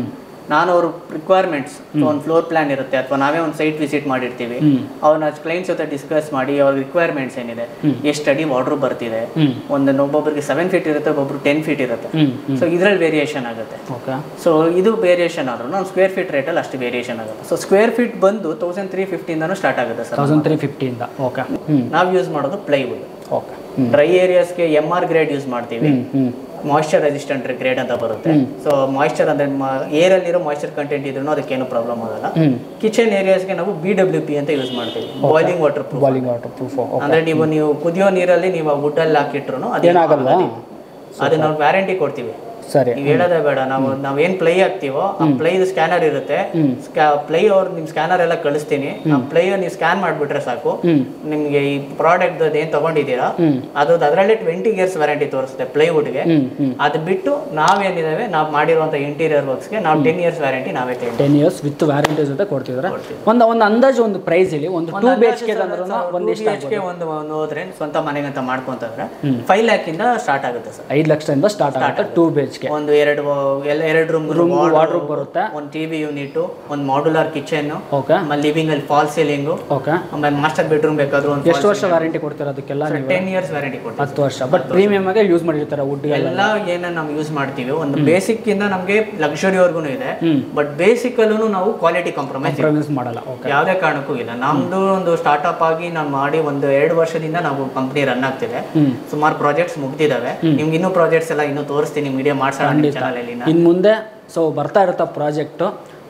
ನಾನು ಅವ್ರ ರಿಕ್ವೈರ್ಮೆಂಟ್ಸ್ ಒಂದು ಫ್ಲೋರ್ ಪ್ಲಾನ್ ಇರುತ್ತೆ ಅಥವಾ ನಾವೇ ಒಂದು ಸೈಟ್ ವಿಸಿಟ್ ಮಾಡಿರ್ತೀವಿ. ಅವ್ರನ್ನ ಕ್ಲೈಂಟ್ಸ್ ಜೊತೆ ಡಿಸ್ಕಸ್ ಮಾಡಿ ಅವ್ರ ರಿಕ್ವೈರ್ಮೆಂಟ್ಸ್ ಏನಿದೆ, ಎಷ್ಟು ಅಡಿ ವಾರ್ಡ್ರು ಬರ್ತಿದೆ, ಒಬ್ಬೊಬ್ಬರಿಗೆ 7 ಫೀಟ್ ಇರುತ್ತೆ, ಒಬ್ಬೊಬ್ರು 10 ಫೀಟ್ ಇರುತ್ತೆ. ಸೊ ಇದರಲ್ಲಿ ವೇರಿಯೇಷನ್ ಆಗುತ್ತೆ. ಸೊ ಇದು ವೇರಿಯೇಷನ್ ಆದ್ರೂ ನಾವು ಸ್ಕ್ವೇರ್ ಫೀಟ್ ರೇಟಲ್ಲಿ ಅಷ್ಟು ವೇರಿಯೇಷನ್ ಆಗುತ್ತೆ. ಸೊ ಸ್ಕ್ವೇರ್ ಫೀಟ್ ಬಂದು 1350 ಸ್ಟಾರ್ಟ್ ಆಗುತ್ತೆ ಸರ್. 1350. ಓಕೆ. ನಾವು ಯೂಸ್ ಮಾಡೋದು ಪ್ಲೈವುಡ್. ಓಕೆ. ಡ್ರೈ ಏರಿಯಾಸ್ಗೆ MR ಗ್ರೇಡ್ ಯೂಸ್ ಮಾಡ್ತೀವಿ. ಮಾಯಿಶ್ಚರ್ ರೆಸಿಸ್ಟೆಂಟ್ ಗ್ರೇಡ್ ಅಂತ ಬರುತ್ತೆ. ಸೊ ಮಾಯಿಶ್ಚರ್ ಅಂದ್ರೆ ಏರ್ ಅಲ್ಲಿರೋ ಮಾಯಿಶ್ಚರ್ ಕಂಟೆಂಟ್ ಇದ್ರೂ ಅದಕ್ಕೇನು ಪ್ರಾಬ್ಲಮ್ ಆಗಲ್ಲ. ಕಿಚನ್ ಏರಿಯಾಸ್ಗೆ ನಾವು BWP ಅಂತ ಯೂಸ್ ಮಾಡ್ತೀವಿ, ಬಾಯ್ಲಿಂಗ್ ವಾಟರ್ ಪ್ರೂಫ್. ಅಂದ್ರೆ ನೀವು ಕುದಿಯೋ ನೀರಲ್ಲಿ ನೀವು ವುಡ್ ಅಲ್ಲಿ ಹಾಕಿಟ್ರು ಅದೇನಾಗಲ್ಲ. ಅದು ನಾವು ವ್ಯಾರಂಟಿ ಕೊಡ್ತೀವಿ. ಸರಿ. ನೀವು ಹೇಳೋದೇ ಬೇಡ. ನಾವೇನ್ ಪ್ಲೈ ಹಾಕ್ತಿವೋ ಆ ಪ್ಲೈದು ಸ್ಕ್ಯಾನರ್ ಇರುತ್ತೆ. ಪ್ಲೈ ಅವ್ರು ನಿಮ್ ಸ್ಕ್ಯಾನರ್ ಎಲ್ಲ ಕಳಿಸ್ತೀನಿ. ಆ ಪ್ಲೈ ನೀವು ಸ್ಕ್ಯಾನ್ ಮಾಡ್ಬಿಟ್ರೆ ಸಾಕು, ನಿಮ್ಗೆ ಈ ಪ್ರಾಡಕ್ಟ್ ಏನ್ ತಗೊಂಡಿದ್ದೀರಾ ಅದರಲ್ಲಿ 20 ಇಯರ್ಸ್ ವ್ಯಾರಂಟಿ ತೋರಿಸುತ್ತೆ ಪ್ಲೈವುಡ್ಗೆ. ಅದು ಬಿಟ್ಟು ನಾವೇನಿದಾವೆ ನಾವು ಮಾಡಿರುವಂತ ಇಂಟೀರಿಯರ್ ವರ್ಕ್ಸ್ಗೆ ನಾವು 10 ಇಯರ್ಸ್ ವ್ಯಾರಂಟಿ ನಾವೇ 10 ಇಯರ್ಸ್ ವಿತ್ ವ್ಯಾರಂಟಿ ಜೊತೆ ಕೊಡ್ತಿದ್ರೆ. ಒಂದು ಅಂದಾಜು ಒಂದು ಪ್ರೈಸ್ ಇಲ್ಲಿ ಒಂದು 2 BHK ಹೋದ್ರೆ ಸ್ವಂತ ಮನೆಗಂತ ಮಾಡ್ಕೊಂತಂದ್ರೆ 5 lakhs ಇಂದ ಸ್ಟಾರ್ಟ್ ಆಗುತ್ತೆ ಸರ್. 5 ಲಕ್ಷದಿಂದ ಸ್ಟಾರ್ಟ್ ಆಗುತ್ತೆ 2 BHK. HK. ಒಂದು ಎರಡು ರೂಮ್ ವಾರ್ಡ್ರೋಬ್ ಬರುತ್ತೆ, ಒಂದು ಟಿವಿ ಯೂನಿಟ್, ಒಂದು ಮಾಡ್ಯುಲರ್ ಕಿಚನ್, ಓಕೆ, ಆಮೇಲೆ ಲಿವಿಂಗ್ ಅಲ್ಲಿ ಫಾಲ್ ಸೀಲಿಂಗ್, ಓಕೆ, ಆಮೇಲೆ ಮಾಸ್ಟರ್ ಬೆಡ್ರೂಮ್ ಬೇಕಾದ್ರೂ ಒಂದು ಎಷ್ಟು ವರ್ಷ ವ್ಯಾರಂಟಿ ಕೊಡ್ತೀರಾ ಅದಕ್ಕೆಲ್ಲ? 10 years ವ್ಯಾರಂಟಿ ಕೊಡ್ತೀವಿ. 10 ವರ್ಷ. ಬಟ್ ಪ್ರೀಮಿಯಮ್ ಆಗಿ ಯೂಸ್ ಮಾಡಿರ್ತಾರೆ ವುಡ್ ಎಲ್ಲ ಏನ ನಾವು ಯೂಸ್ ಮಾಡ್ತೀವಿ. ಒಂದು ಬೇಸಿಕ್ ಇಂದ ನಮಗೆ ಲಕ್ಸುರಿವರೆಗೂ ಇದೆ, ಬಟ್ ಬೇಸಿಕ್ ಅಲ್ಲೂ ನಾವು ಕ್ವಾಲಿಟಿ ಕಾಂಪ್ರಮೈಸ್ ಮಾಡಲ್ಲ. ಯಾವುದೇ ಕಾರಣಕ್ಕೂ ಇಲ್ಲ. ನಮ್ದು ಒಂದು ಸ್ಟಾರ್ಟ್ಅಪ್ ಆಗಿ ನಾವು ಮಾಡಿ ಒಂದು 2 ವರ್ಷದಿಂದ ನಾವು ಕಂಪ್ನಿ ರನ್ ಆಗ್ತಿದೆ. ಸುಮಾರು ಪ್ರಾಜೆಕ್ಟ್ಸ್ ಮುಗ್ದಿದಾವೆ. ನಿಮ್ಗೆ ಇನ್ನೂ ಪ್ರಾಜೆಕ್ಟ್ಸ್ ಎಲ್ಲ ಇನ್ನೂ ತೋರಿಸ್ತೀನಿ, ವಿಡಿಯೋ ಮಾಡ್ಸೋಣ ಚಾನಲ್ ಅಲ್ಲಿ ಇನ್ನು ಮುಂದೆ. ಸೊ ಬರ್ತಾ ಇರುತ್ತಾ ಪ್ರಾಜೆಕ್ಟ್.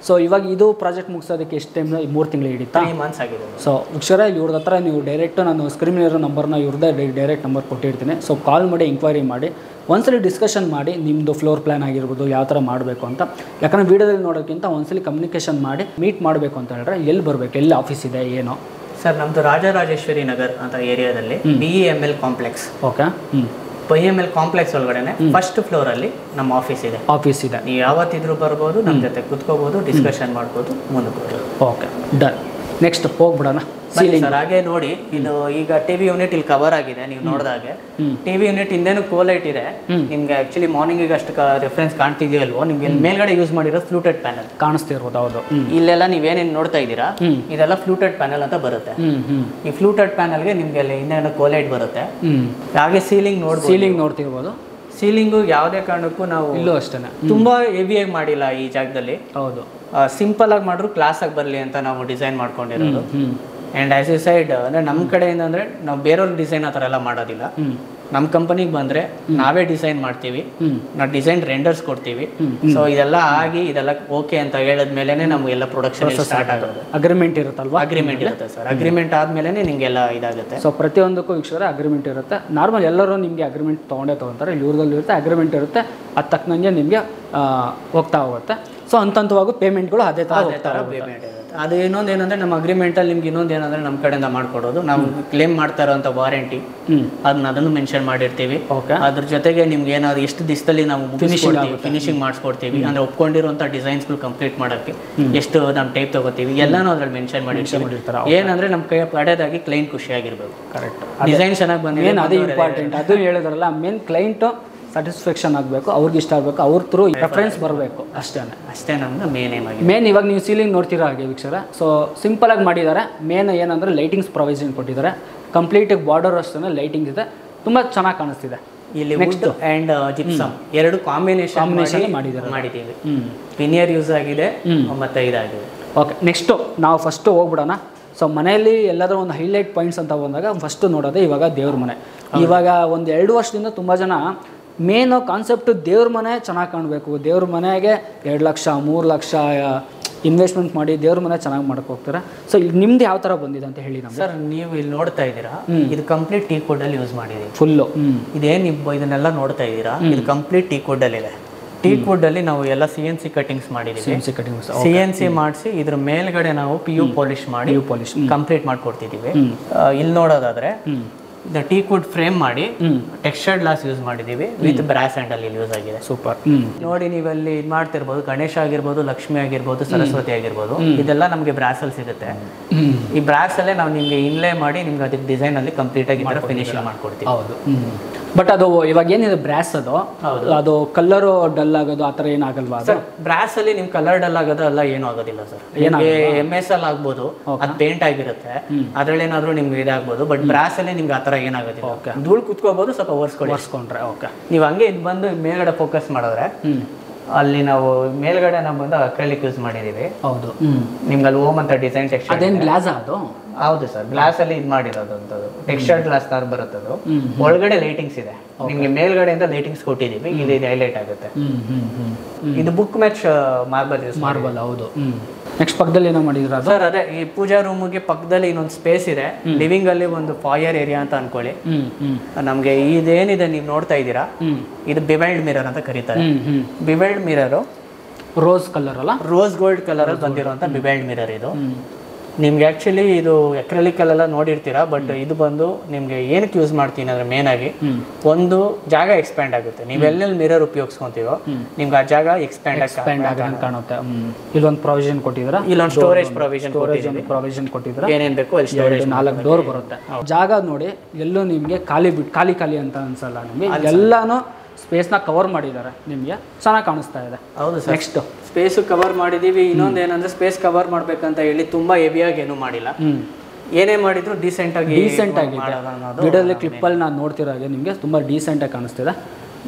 ಸೊ ಇವಾಗ ಇದು ಪ್ರಾಜೆಕ್ಟ್ ಮುಗಿಸೋದಕ್ಕೆ ಎಷ್ಟು ಟೈಮ್? 3 ತಿಂಗಳು ಹಿಡಿತಾ? 3 months ಆಗಿದೆ. ಸೊ ವೀಕ್ಷಕರೇ, ಇವ್ರ ಹತ್ರ ನೀವು ಡೈರೆಕ್ಟ್, ನಾನು ಸ್ಕ್ರೀನ್ ಇರೋ ನಂಬರ್ನ ಇವ್ರದ್ದೇ ಡೈರೆಕ್ಟ್ ನಂಬರ್ ಕೊಟ್ಟಿರ್ತೀನಿ. ಸೊ ಕಾಲ್ ಮಾಡಿ ಎಂಕ್ವೈರಿ ಮಾಡಿ, ಒಂದ್ಸಲಿ ಡಿಸ್ಕಷನ್ ಮಾಡಿ ನಿಮ್ಮದು ಫ್ಲೋರ್ ಪ್ಲ್ಯಾನ್ ಆಗಿರ್ಬೋದು, ಯಾವ ಥರ ಮಾಡಬೇಕು ಅಂತ. ಯಾಕಂದರೆ ವೀಡಿಯೋದಲ್ಲಿ ನೋಡೋಕ್ಕಿಂತ ಒಂದ್ಸಲಿ ಕಮ್ಯುನಿಕೇಷನ್ ಮಾಡಿ ಮೀಟ್ ಮಾಡಬೇಕು ಅಂತ ಹೇಳಿದ್ರೆ ಎಲ್ಲಿ ಬರಬೇಕು, ಎಲ್ಲಿ ಆಫೀಸ್ ಇದೆ, ಏನೋ? ಸರ್, ನಮ್ಮದು ರಾಜರಾಜೇಶ್ವರಿ ನಗರ್ ಅಂತ ಏರಿಯಾದಲ್ಲಿ BEML complex. Okay. BEML complex ಒಳಗಡೆ ಫಸ್ಟ್ ಫ್ಲೋರ್ ಅಲ್ಲಿ ನಮ್ಮ ಆಫೀಸ್ ಇದೆ. ನೀವು ಯಾವತ್ತಿದ್ರೂ ಬರ್ಬೋದು, ನಮ್ಮ ಜೊತೆ ಕುತ್ಕೋಬಹುದು, ಡಿಸ್ಕಷನ್ ಮಾಡ್ಬೋದು, ಮುಂದಕ್ಕೆ. Okay, done. ನೆಕ್ಸ್ಟ್ ಹೋಗ್ಬಿಡೋಣ. ಸರ್, ಹಾಗೆ ನೋಡಿ, ಇದು ಈಗ ಟಿವಿ ಯೂನಿಟ್ ಇಲ್ಲಿ ಕವರ್ ಆಗಿದೆ. ನೀವು ನೋಡಿದಾಗೆ ಟಿವಿ ಯೂನಿಟ್ ಹಿಂದೆನೂ ಕೋಲೈಟ್ ಇದೆ. ನಿಮ್ಗೆ ಆಕ್ಚುಲಿ ಮಾರ್ನಿಂಗ್ ಅಷ್ಟು ರೆಫರೆನ್ಸ್ ಕಾಣ್ತಿದೆಯಲ್ವೋ, ನಿಮ್ಗೆ ಮೇಲ್ಗಡೆ ಯೂಸ್ ಮಾಡಿರೋ ಫ್ಲೂಟೆಡ್ ಪ್ಯಾನಲ್ ಕಾಣಿಸ್ತಿರ್ಬೋದು. ಹೌದು. ಇಲ್ಲೆಲ್ಲ ನೀವೇನೇನು ನೋಡ್ತಾ ಇದ್ದೀರಾ, ಇದೆಲ್ಲ ಫ್ಲೂಟೆಡ್ ಪ್ಯಾನಲ್ ಅಂತ ಬರುತ್ತೆ. ಈ ಫ್ಲೂಟೆಡ್ ಪ್ಯಾನಲ್ಗೆ ನಿಮ್ಗೆ ಅಲ್ಲಿ ಇನ್ನೇನೋ ಕೋಲೈಟ್ ಬರುತ್ತೆ. ಹಾಗೆ ಸೀಲಿಂಗ್ ನೋಡ್ತಿರ್ಬೋದು. ಸೀಲಿಂಗು ಯಾವುದೇ ಕಾರಣಕ್ಕೂ ನಾವು ಇಲ್ಲೂ ಅಷ್ಟೇ ತುಂಬಾ ಹೆವಿಯಾಗಿ ಮಾಡಿಲ್ಲ ಈ ಜಾಗದಲ್ಲಿ. ಹೌದು. ಸಿಂಪಲ್ ಆಗಿ ಮಾಡ್ರು ಕ್ಲಾಸ್ ಆಗಿ ಬರಲಿ ಅಂತ ನಾವು ಡಿಸೈನ್ ಮಾಡ್ಕೊಂಡಿರೋದು. ಆ್ಯಂಡ್ ಆಸ್ ಎ ಸೈಡ್ ಅಂದರೆ ನಮ್ಮ ಕಡೆಯಿಂದ ಅಂದರೆ ನಾವು ಬೇರೆಯವ್ರ ಡಿಸೈನ್ ಆ ಥರ ಎಲ್ಲ ಮಾಡೋದಿಲ್ಲ. ನಮ್ಮ ಕಂಪನಿಗೆ ಬಂದರೆ ನಾವೇ ಡಿಸೈನ್ ಮಾಡ್ತೀವಿ, ನಾವು ಡಿಸೈನ್ ರೆಂಡರ್ಸ್ ಕೊಡ್ತೀವಿ. ಸೊ ಇದೆಲ್ಲ ಆಗಿ ಇದೆಲ್ಲ ಓಕೆ ಅಂತ ಹೇಳಿದ್ಮೇಲೆ ನಮಗೆಲ್ಲ ಪ್ರೊಡಕ್ಷನ್ ಸ್ಟಾರ್ಟ್ ಆಗೋದು. ಅಗ್ರಿಮೆಂಟ್ ಇರುತ್ತಲ್ವಾ? ಅಗ್ರಿಮೆಂಟ್ ಇರುತ್ತೆ ಸರ್. ಅಗ್ರಿಮೆಂಟ್ ಆದಮೇಲೆ ನಿಮಗೆಲ್ಲ ಇದಾಗುತ್ತೆ. ಸೊ ಪ್ರತಿಯೊಂದಕ್ಕೂ ವೀಕ್ಷಕರೇ ಅಗ್ರಿಮೆಂಟ್ ಇರುತ್ತೆ. ನಾರ್ಮಲ್ ಎಲ್ಲರೂ ನಿಮಗೆ ಅಗ್ರಿಮೆಂಟ್ ತೊಗೊಂತಾರೆ. ಇವ್ರದಲ್ಲಿ ಇರುತ್ತೆ ಅಗ್ರಿಮೆಂಟ್ ಇರುತ್ತೆ. ಅದು ತಕ್ಕನಂಗೆ ನಿಮಗೆ ಹೋಗ್ತಾ ಹೋಗುತ್ತೆ. ಸೊ ಹಂತವಾಗಿ ಪೇಮೆಂಟ್ಗಳು ಅದೇ ಥರ ಪೇಮೆಂಟ್ ಇರುತ್ತೆ. ಅದು ಇನ್ನೊಂದೇನಂದ್ರೆ ನಮ್ಮ ಅಗ್ರಿಮೆಂಟಲ್ಲಿ ನಿಮ್ಗೆ ಇನ್ನೊಂದೇನಂದ್ರೆ ನಮ್ಮ ಕಡೆಯಿಂದ ಮಾಡ್ಕೊಡೋದು. ನಾವು ಕ್ಲೇಮ್ ಮಾಡ್ತಾ ಇರೋಂಥ ವಾರಂಟಿ ಅದನ್ನು ಮೆನ್ಷನ್ ಮಾಡಿರ್ತೀವಿ. ಅದ್ರ ಜೊತೆಗೆ ನಿಮ್ಗೆ ಏನಾದ್ರು ಎಷ್ಟು ದಿವಸದಲ್ಲಿ ನಾವು ಫಿನಿಶಿಂಗ್ ಮಾಡಿಸ್ಕೊಡ್ತೀವಿ. ಅಂದ್ರೆ ಒಪ್ಕೊಂಡಿರುವಂಥ ಡಿಸೈನ್ಸ್ಗಳು ಕಂಪ್ಲೀಟ್ ಮಾಡೋಕ್ಕೆ ಎಷ್ಟು ನಾವು ಟೈಪ್ ತಗೋತೀವಿ ಎಲ್ಲಾನು ಅದ್ರಲ್ಲಿ ಮೆನ್ಷನ್ ಮಾಡಿರ್ತಾರೆ. ಏನಂದ್ರೆ ನಮ್ಮ ಕೈ ಪಡೆದಾಗಿ ಕ್ಲೈಂಟ್ ಖುಷಿಯಾಗಿರ್ಬೇಕು. ಕರೆಕ್ಟ್. ಡಿಸೈನ್ ಚೆನ್ನಾಗಿ ಬಂದಿದೆ, ಅದೇ ಇಂಪಾರ್ಟೆಂಟ್. ಅದು ಹೇಳಿದ್ರಲ್ಲ, ಮೇನ್ ಕ್ಲೈಂಟ್ ಸ್ಯಾಟಿಸ್ಫ್ಯಾಕ್ಷನ್ ಆಗಬೇಕು, ಅವ್ರಿಗೆ ಇಷ್ಟ ಆಗಬೇಕು, ಅವ್ರ ಥ್ರೂ ರೆಫರೆನ್ಸ್ ಬರಬೇಕು. ಅಷ್ಟೇ ನಮ್ದು ಮೇನ್ ಏಮ್ ಆಗಿದೆ. ಮೇನ್ ಇವಾಗ ನೀವು ಸೀಲಿಂಗ್ ನೋಡ್ತೀರಾ ಹಾಗೆ ವೀಕ್ಷರ. ಸೊ ಸಿಂಪಲ್ ಆಗಿ ಮಾಡಿದ್ದಾರೆ. ಮೇನ್ ಏನಂದ್ರೆ ಲೈಟಿಂಗ್ಸ್ ಪ್ರೊವಿಷನ್ ಕೊಟ್ಟಿದ್ದಾರೆ. ಕಂಪ್ಲೀಟ್ ಬಾರ್ಡರ್ ಅಷ್ಟೇ ಲೈಟಿಂಗ್ಸ್ ಇದೆ, ತುಂಬಾ ಚೆನ್ನಾಗಿ ಕಾಣಿಸ್ತಿದೆ. ಇಲ್ಲಿ ವುಡ್ ಅಂಡ್ ಜಿಪ್ಸಮ್ ಎರಡು ಕಾಂಬಿನೇಷನ್ ಮಾಡಿದ್ದೀವಿ. ಪಿನಿಯರ್ ಯೂಸ್ ಆಗಿದೆ ಮತ್ತೆ ಇದಾಗಿದೆ. ಓಕೆ, ನೆಕ್ಸ್ಟು ನಾವು ಫಸ್ಟು ಹೋಗ್ಬಿಡೋಣ. ಸೊ ಮನೆಯಲ್ಲಿ ಎಲ್ಲಾದರೂ ಒಂದು ಹೈಲೈಟ್ ಪಾಯಿಂಟ್ಸ್ ಅಂತ ಬಂದಾಗ ಫಸ್ಟು ನೋಡೋದೇ ಇವಾಗ ದೇವ್ರ ಮನೆ. ಇವಾಗ ಒಂದು 2 ವರ್ಷದಿಂದ ತುಂಬ ಜನ ಮೇನ್ ಕಾನ್ಸೆಪ್ಟ್ ದೇವ್ರ ಮನೆ ಚೆನ್ನಾಗಿ ಕಾಣಬೇಕು, ದೇವ್ರ ಮನೆಗೆ 2 ಲಕ್ಷ 3 ಲಕ್ಷ ಇನ್ವೆಸ್ಟ್ಮೆಂಟ್ ಮಾಡಿ ದೇವ್ರ ಮನೆ ಚೆನ್ನಾಗಿ ಮಾಡಕ್ಕೆ ಹೋಗ್ತಾರೆ. ಸೊ ಈಗ ನಿಮ್ದು ಯಾವ ಥರ ಬಂದಿದೆ ಅಂತ ಹೇಳಿ ನಮ್ಗೆ. ಸರ್, ನೀವು ಇಲ್ಲಿ ನೋಡ್ತಾ ಇದ್ದೀರಾ, ಇದು ಕಂಪ್ಲೀಟ್ ಟೀ ಕೋಡಲ್ಲಿ ಯೂಸ್ ಮಾಡಿದ್ದೀವಿ ಫುಲ್ಲು. ಇದೇನು ನೀವು ಇದನ್ನೆಲ್ಲ ನೋಡ್ತಾ ಇದ್ದೀರಾ, ಇದು ಕಂಪ್ಲೀಟ್ ಟೀ ಕೋಡಲ್ಲಿದೆ. ಟೀ ವುಡ್ ಅಲ್ಲಿ ನಾವು ಎಲ್ಲ CNC ಕಟಿಂಗ್ಸ್ ಮಾಡಿದ್ದೀವಿ. CNC ಮಾಡಿಸಿ ಇದ್ರ ಮೇಲ್ಗಡೆ ನಾವು PU ಪಾಲಿಶ್ ಮಾಡಿ ಕಂಪ್ಲೀಟ್ ಮಾಡ್ಕೊಡ್ತಿದ್ದೀವಿ. ಇಲ್ಲಿ ನೋಡೋದಾದ್ರೆ ಟೀ ವುಡ್ ಫ್ರೇಮ್ ಮಾಡಿ ಟೆಕ್ಸ್ಚರ್ಡ್ ಗ್ಲಾಸ್ ಯೂಸ್ ಮಾಡಿದ್ದೀವಿ ವಿತ್ ಬ್ರಾಸ್ ಹ್ಯಾಂಡಲ್ ಇಲ್ಲಿ ಯೂಸ್ ಆಗಿದೆ. ಸೂಪರ್. ನೋಡಿ, ನೀವಲ್ಲಿ ಇದು ಮಾಡ್ತಿರ್ಬೋದು, ಗಣೇಶ ಆಗಿರ್ಬೋದು, ಲಕ್ಷ್ಮಿ ಆಗಿರ್ಬೋದು, ಸರಸ್ವತಿ ಆಗಿರ್ಬೋದು, ಇದೆಲ್ಲ ನಮಗೆ ಬ್ರಾಸ್ ಅಲ್ಲಿ ಸಿಗುತ್ತೆ. ಈ ಬ್ರಾಸ್ ಅಲ್ಲೇ ನಾವು ನಿಮ್ಗೆ ಇನ್ಲೇ ಮಾಡಿ ನಿಮ್ಗೆ ಅದಕ್ಕೆ ಡಿಸೈನ್ ಅಲ್ಲಿ ಕಂಪ್ಲೀಟ್ ಆಗಿ ಫಿನಿಶಿಂಗ್ ಮಾಡ್ಕೊಡ್ತೀವಿ. ಹೌದು. ಬಟ್ ಅದು ಇವಾಗ ಏನಿದೆ ಬ್ರಾಸ್ ಅದು ಕಲರ್ ಡಲ್ ಆಗೋದು ಆ ಥರ ಏನಾಗಲ್ವಾ? ಸರ್, ಬ್ರಾಸ್ ಅಲ್ಲಿ ನಿಮ್ ಕಲರ್ ಡಲ್ ಆಗೋದು ಎಲ್ಲ ಏನೂ ಆಗೋದಿಲ್ಲ ಸರ್. MS ಅಲ್ಲಿ ಆಗ್ಬೋದು, ಅದು ಪೇಂಟ್ ಆಗಿರುತ್ತೆ, ಅದ್ರಲ್ಲಿ ಏನಾದ್ರು ನಿಮ್ಗೆ ಇದಾಗ್ಬೋದು. ಬಟ್ ಬ್ರಾಸ್ ಅಲ್ಲಿ ನಿಮ್ಗೆ ಆತರ ಏನಾಗೋದಿಲ್ಲ. ಧೂಳು ಕುತ್ಕೋಬಹುದು, ಸ್ವಲ್ಪ ಒರೆಸ್ಕೊಂಡ್ರೆ ಓಕೆ. ನೀವು ಹಂಗೆ ಇದು ಬಂದು ಮೇಲ್ಗಡೆ ಫೋಕಸ್ ಮಾಡಿದ್ರೆ ಅಲ್ಲಿ ನಾವು ಮೇಲ್ಗಡೆ ನಾವು ಬಂದು ಅಕ್ರಲಿಕ್ ಯೂಸ್ ಮಾಡಿದೀವಿ. ಹೌದು. ನಿಮ್ಗೆ ಅಲ್ಲಿ ಓಮ್ ಅಂತ ಡಿಸೈನ್ ಟೆಕ್ಸ್ಚರ್. ಅದೇನು ಗ್ಲಾಸ್ ಅದು? ಹೌದು ಸರ್, ಗ್ಲಾಸ್ ಅಲ್ಲಿ ಇದು ಮಾಡಿರೋದು ಅಂತದ್ದು ಟೆಕ್ಸ್ಚರ್ ಗ್ಲಾಸ್ ತರ ಬರುತ್ತದು. ಒಳಗಡೆ ಲೈಟಿಂಗ್ಸ್ ಇದೆ, ನಿಮ್ಗೆ ಮೇಲ್ಗಡೆಯಿಂದ ಲೈಟಿಂಗ್ಸ್ ಕೊಟ್ಟಿದೀವಿ, ಇದು ಹೈಲೈಟ್ ಆಗುತ್ತೆ. ಇದು ಬುಕ್ ಮ್ಯಾಚ್ ಮಾರ್ಬಲ್. ಹೌದು. ನೆಕ್ಸ್ಟ್ ಪಕ್ಕದಲ್ಲಿ ಏನೋ ಮಾಡಿದ್ರ ಸರ್? ಅದೇ ಈ ಪೂಜಾ ರೂಮ್ಗೆ ಪಕ್ಕದಲ್ಲಿ ಇನ್ನೊಂದು ಸ್ಪೇಸ್ ಇದೆ. ಲಿವಿಂಗ್ ಅಲ್ಲಿ ಒಂದು ಫಾಯರ್ ಏರಿಯಾ ಅಂತ ಅನ್ಕೊಳ್ಳಿ. ನಮ್ಗೆ ಇದೇನಿದೆ ನೀವು ನೋಡ್ತಾ ಇದ್ದೀರಾ, ಇದು ಬಿವೆಲ್ಡ್ ಮಿರರ್ ಅಂತ ಕರೀತಾರೆ. ಬಿವೆಲ್ಡ್ ಮಿರರ್ ರೋಸ್ ಕಲರ್ ಅಲ್ಲ, ರೋಸ್ ಗೋಲ್ಡ್ ಕಲರ್ ಅಲ್ಲಿ ಬಂದಿರುವಂತ ಬಿವೆಲ್ಡ್ ಮಿರರ್ ಇದು. ನಿಮ್ಗೆ ಆಕ್ಚುಲಿ ಇದು ಅಕ್ರಲಿಕಲ್ಲೆಲ್ಲ ನೋಡಿರ್ತೀರಾ, ಬಟ್ ಇದು ಬಂದು ನಿಮ್ಗೆ ಏನಕ್ಕೆ ಯೂಸ್ ಮಾಡ್ತೀನಿ ಅಂದ್ರೆ ಮೇನ್ ಆಗಿ ಒಂದು ಜಾಗ ಎಕ್ಸ್ಪ್ಯಾಂಡ್ ಆಗುತ್ತೆ. ನೀವು ಎಲ್ಲೆಲ್ಲಿ ಮಿರರ್ ಉಪಯೋಗಿಸ್ಕೊಂತೀವೋ ನಿಮ್ಗೆ ಆ ಜಾಗ ಎಕ್ಸ್ಪ್ಯಾಂಡ್ ಆಗಿ ಕಾಣುತ್ತೆ. ಇಲ್ಲೊಂದು ಪ್ರೊವಿಷನ್ ಕೊಟ್ಟಿದ್ದೀರಾ, ಇಲ್ಲೊಂದು ಸ್ಟೋರೇಜ್ ಪ್ರೊವಿಷನ್ ಕೊಟ್ಟಿದ್ದೀರಾ, ಏನೇನ್ ಬೇಕು ಅಲ್ಲಿ ಸ್ಟೋರೇಜ್ 4 ಡೋರ್ ಬರುತ್ತೆ. ಜಾಗ ನೋಡಿ ಎಲ್ಲೂ ನಿಮ್ಗೆ ಖಾಲಿ ಅಂತ ಅನ್ಸಲ್ಲ. ನಿಮ್ಗೆ ಎಲ್ಲಾನು ಸ್ಪೇಸ್ನ ಕವರ್ ಮಾಡಿದ್ದಾರೆ ನಿಮಗೆ, ಚೆನ್ನಾಗಿ ಕಾಣಿಸ್ತಾ ಇದೆ. ಹೌದು ಸರ್. ನೆಕ್ಸ್ಟ್ ಸ್ಪೇಸ್ ಕವರ್ ಮಾಡಿದೀವಿ. ಇನ್ನೊಂದು ಏನಂದ್ರೆ ಸ್ಪೇಸ್ ಕವರ್ ಮಾಡ್ಬೇಕಂತ ಹೇಳಿ ತುಂಬಾ ಹೆವಿಯಾಗಿ ಏನು ಮಾಡಿಲ್ಲ. ಏನೇ ಮಾಡಿದ್ರು ಡೀಸೆಂಟ್ ಆಗಿದೆ. ವಿಡಿಯೋದಲ್ಲಿ ಕ್ಲಿಪ್ಪಲ್ಲಿ ನಾನು ನೋಡ್ತಿರೋ ಹಾಗೆ ನಿಮಗೆ ತುಂಬ ಡೀಸೆಂಟಾಗಿ ಕಾಣಿಸ್ತಿದೆ.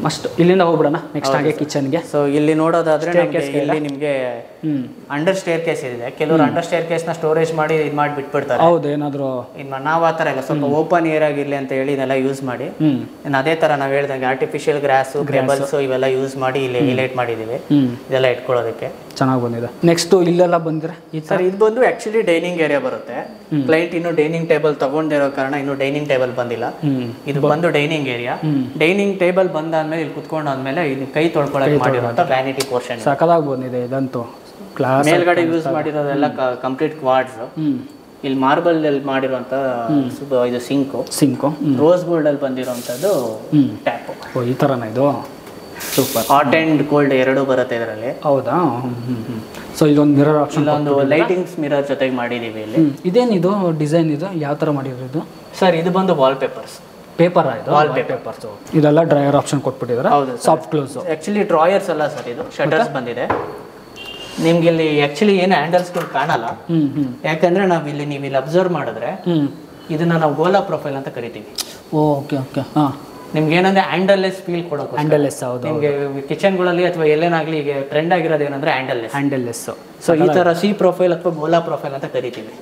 ಮಸ್ಟ್ ಇಲ್ಲಿಂದ ಹೋಗ್ಬಿಡೋಣ ನೆಕ್ಸ್ಟ್ ಹಾಗೆ ಕಿಚನ್ಗೆ. ಸೊ ಇಲ್ಲಿ ನೋಡೋದಾದ್ರೆ ಇಲ್ಲಿ ನಿಮಗೆ ಅಂಡರ್ ಸ್ಟೇರ್ ಕೇಸ್ ಇದೆ. ಕೆಲವರು ಅಂಡರ್ ಸ್ಟೇರ್ ಕೇಸ್ ನ ಸ್ಟೋರೇಜ್ ಮಾಡಿ ಇದು ಮಾಡಿ ಬಿಟ್ಬಿಡ್ತಾರೆ. ಹೌದು, ಏನಾದ್ರು ನಾವು ಆ ಥರ ಇಲ್ಲ, ಸ್ವಲ್ಪ ಓಪನ್ ಏರ್ ಆಗಿರ್ಲಿ ಅಂತ ಹೇಳಿ ಇದೆಲ್ಲ ಯೂಸ್ ಮಾಡಿ. ಅದೇ ತರ ನಾವು ಹೇಳ್ದಂಗೆ ಆರ್ಟಿಫಿಷಿಯಲ್ ಗ್ರಾಸ್, ಪೆಬಲ್ಸ್ ಇವೆಲ್ಲ ಯೂಸ್ ಮಾಡಿ ಇಲ್ಲಿ ಹೈಲೈಟ್ ಮಾಡಿದೀವಿ, ಇದೆಲ್ಲ ಇಟ್ಕೊಳ್ಳೋದಕ್ಕೆ ಚೆನ್ನಾಗಿ ಬಂದಿದೆ. ನೆಕ್ಸ್ಟ್ ಇಲ್ಲೆಲ್ಲ ಬಂದ್ರೆ ಸರ್ ಇದು ಬಂದು ಆಕ್ಚುಲಿ ಡೈನಿಂಗ್ ಏರಿಯಾ ಬರುತ್ತೆ. ಕ್ಲೈಂಟ್ ಇನ್ನು ಡೈನಿಂಗ್ ಟೇಬಲ್ ತಗೊಂಡಿರೋ ಕಾರಣ ಇನ್ನು ಡೈನಿಂಗ್ ಟೇಬಲ್ ಬಂದಿಲ್ಲ. ಇದು ಬಂದು ಡೈನಿಂಗ್ ಏರಿಯಾ. ಡೈನಿಂಗ್ ಟೇಬಲ್ ಬಂದಾದ್ಮೇಲೆ ಇಲ್ಲಿ ಕುತ್ಕೊಂಡಾದ್ಮೇಲೆ ಇದು ಕೈ ತೊಳ್ಕೊಳಕ್ಕೆ ಮಾಡಿರುವಂತ ವ್ಯಾನಿಟಿ ಪೋರ್ಷನ್ ಸಕಲಾಗಿ ಬಂದಿದೆ. ಇದಂತೂ ಕ್ಲಾಸ್. ಮೇಲ್ಗಡೆ ಯೂಸ್ ಮಾಡಿರೋದೆಲ್ಲ ಕಂಪ್ಲೀಟ್ ಕ್ವಾಡ್ಸ್. ಇಲ್ಲಿ ಮಾರ್ಬಲ್ ಅಲ್ಲಿ ಮಾಡಿರುವಂತ ಇದು ಸಿಂಕು ರೋಸ್ ಗೋಲ್ಡ್ ಅಲ್ಲಿ ಬಂದಿರುವಂತದ್ದು ಟ್ಯಾಪ್. ಈ ತರನ ಇದು ಸೂಪರ್. ಹಾಟ್ ಅಂಡ್ ಕೋಲ್ಡ್ ಎರಡು ಬರುತ್ತೆ ಇದರಲ್ಲಿ. ಹೌದಾ? ಸೊ ಇಲ್ಲೊಂದು ಮಿರರ್ ಆಪ್ಷನ್, ಒಂದು ಲೈಟಿಂಗ್ಸ್ ಮಿರರ್ ಜೊತೆಗೆ ಮಾಡಿದೀವಿ ಇಲ್ಲಿ. ಇದೇನಿದು ಡಿಸೈನ್? ಇದು ಯಾವ ತರ ಮಾಡಿರೋದು ಸರ್? ಇದು ಬಂದು ವಾಲ್ ಪೇಪರ್ಸ್. ಪೇಪರ್ ಆಯ್ತು, ವಾಲ್ ಪೇಪರ್ಸ್. ಇದೆಲ್ಲ ಡ್ರೈಯರ್ ಆಪ್ಷನ್ ಕೊಟ್ಬಿಟ್ಟಿದ್ದಾರೆ. ಹೌದು, ಸಾಫ್ಟ್ ಕ್ಲೋಸ್. ಆಕ್ಚುಲಿ ಡ್ರಾಯರ್ಸ್ ಅಲ್ಲ ಸರ್, ಇದು ಶಟರ್ಸ್ ಬಂದಿದೆ. ನಿಮ್ಗೆ ಇಲ್ಲಿ ಆಕ್ಚುಲಿ ಏನು ಹ್ಯಾಂಡಲ್ಸ್ಗಳು ಕಾಣಲ್ಲ. ಯಾಕಂದ್ರೆ ನಾವು ಇಲ್ಲಿ ನೀವು ಇಲ್ಲಿ ಅಬ್ಸರ್ವ್ ಮಾಡಿದ್ರೆ ಇದನ್ನ ನಾವು ಗೋಲಾ ಪ್ರೊಫೈಲ್ ಅಂತ ಕರಿತೀವಿ. Okay okay. ಹಾ, ನಿಮ್ಗೆ ಏನಂದ್ರೆ ಹ್ಯಾಂಡಲ್ಲೆಸ್ ಫೀಲ್ ಕೊಡೋಕೆ. ಹ್ಯಾಂಡಲ್ಲೆಸ್. ಹೌದು, ನಿಮಗೆ ಕಿಚನ್ಗಳಲ್ಲಿ ಅಥವಾ ಎಲ್ಲೇನಾಗ್ಲಿ ಈಗ ಟ್ರೆಂಡ್ ಆಗಿರೋದು ಏನಂದ್ರೆ ಹ್ಯಾಂಡಲ್ಲೆಸ್. ಸೊ ಈ ತರ ಸಿ ಪ್ರೊಫೈಲ್ ಅಥವಾ ಗೋಲಾ ಪ್ರೊಫೈಲ್ ಅಂತ ಕರಿತೀವಿ.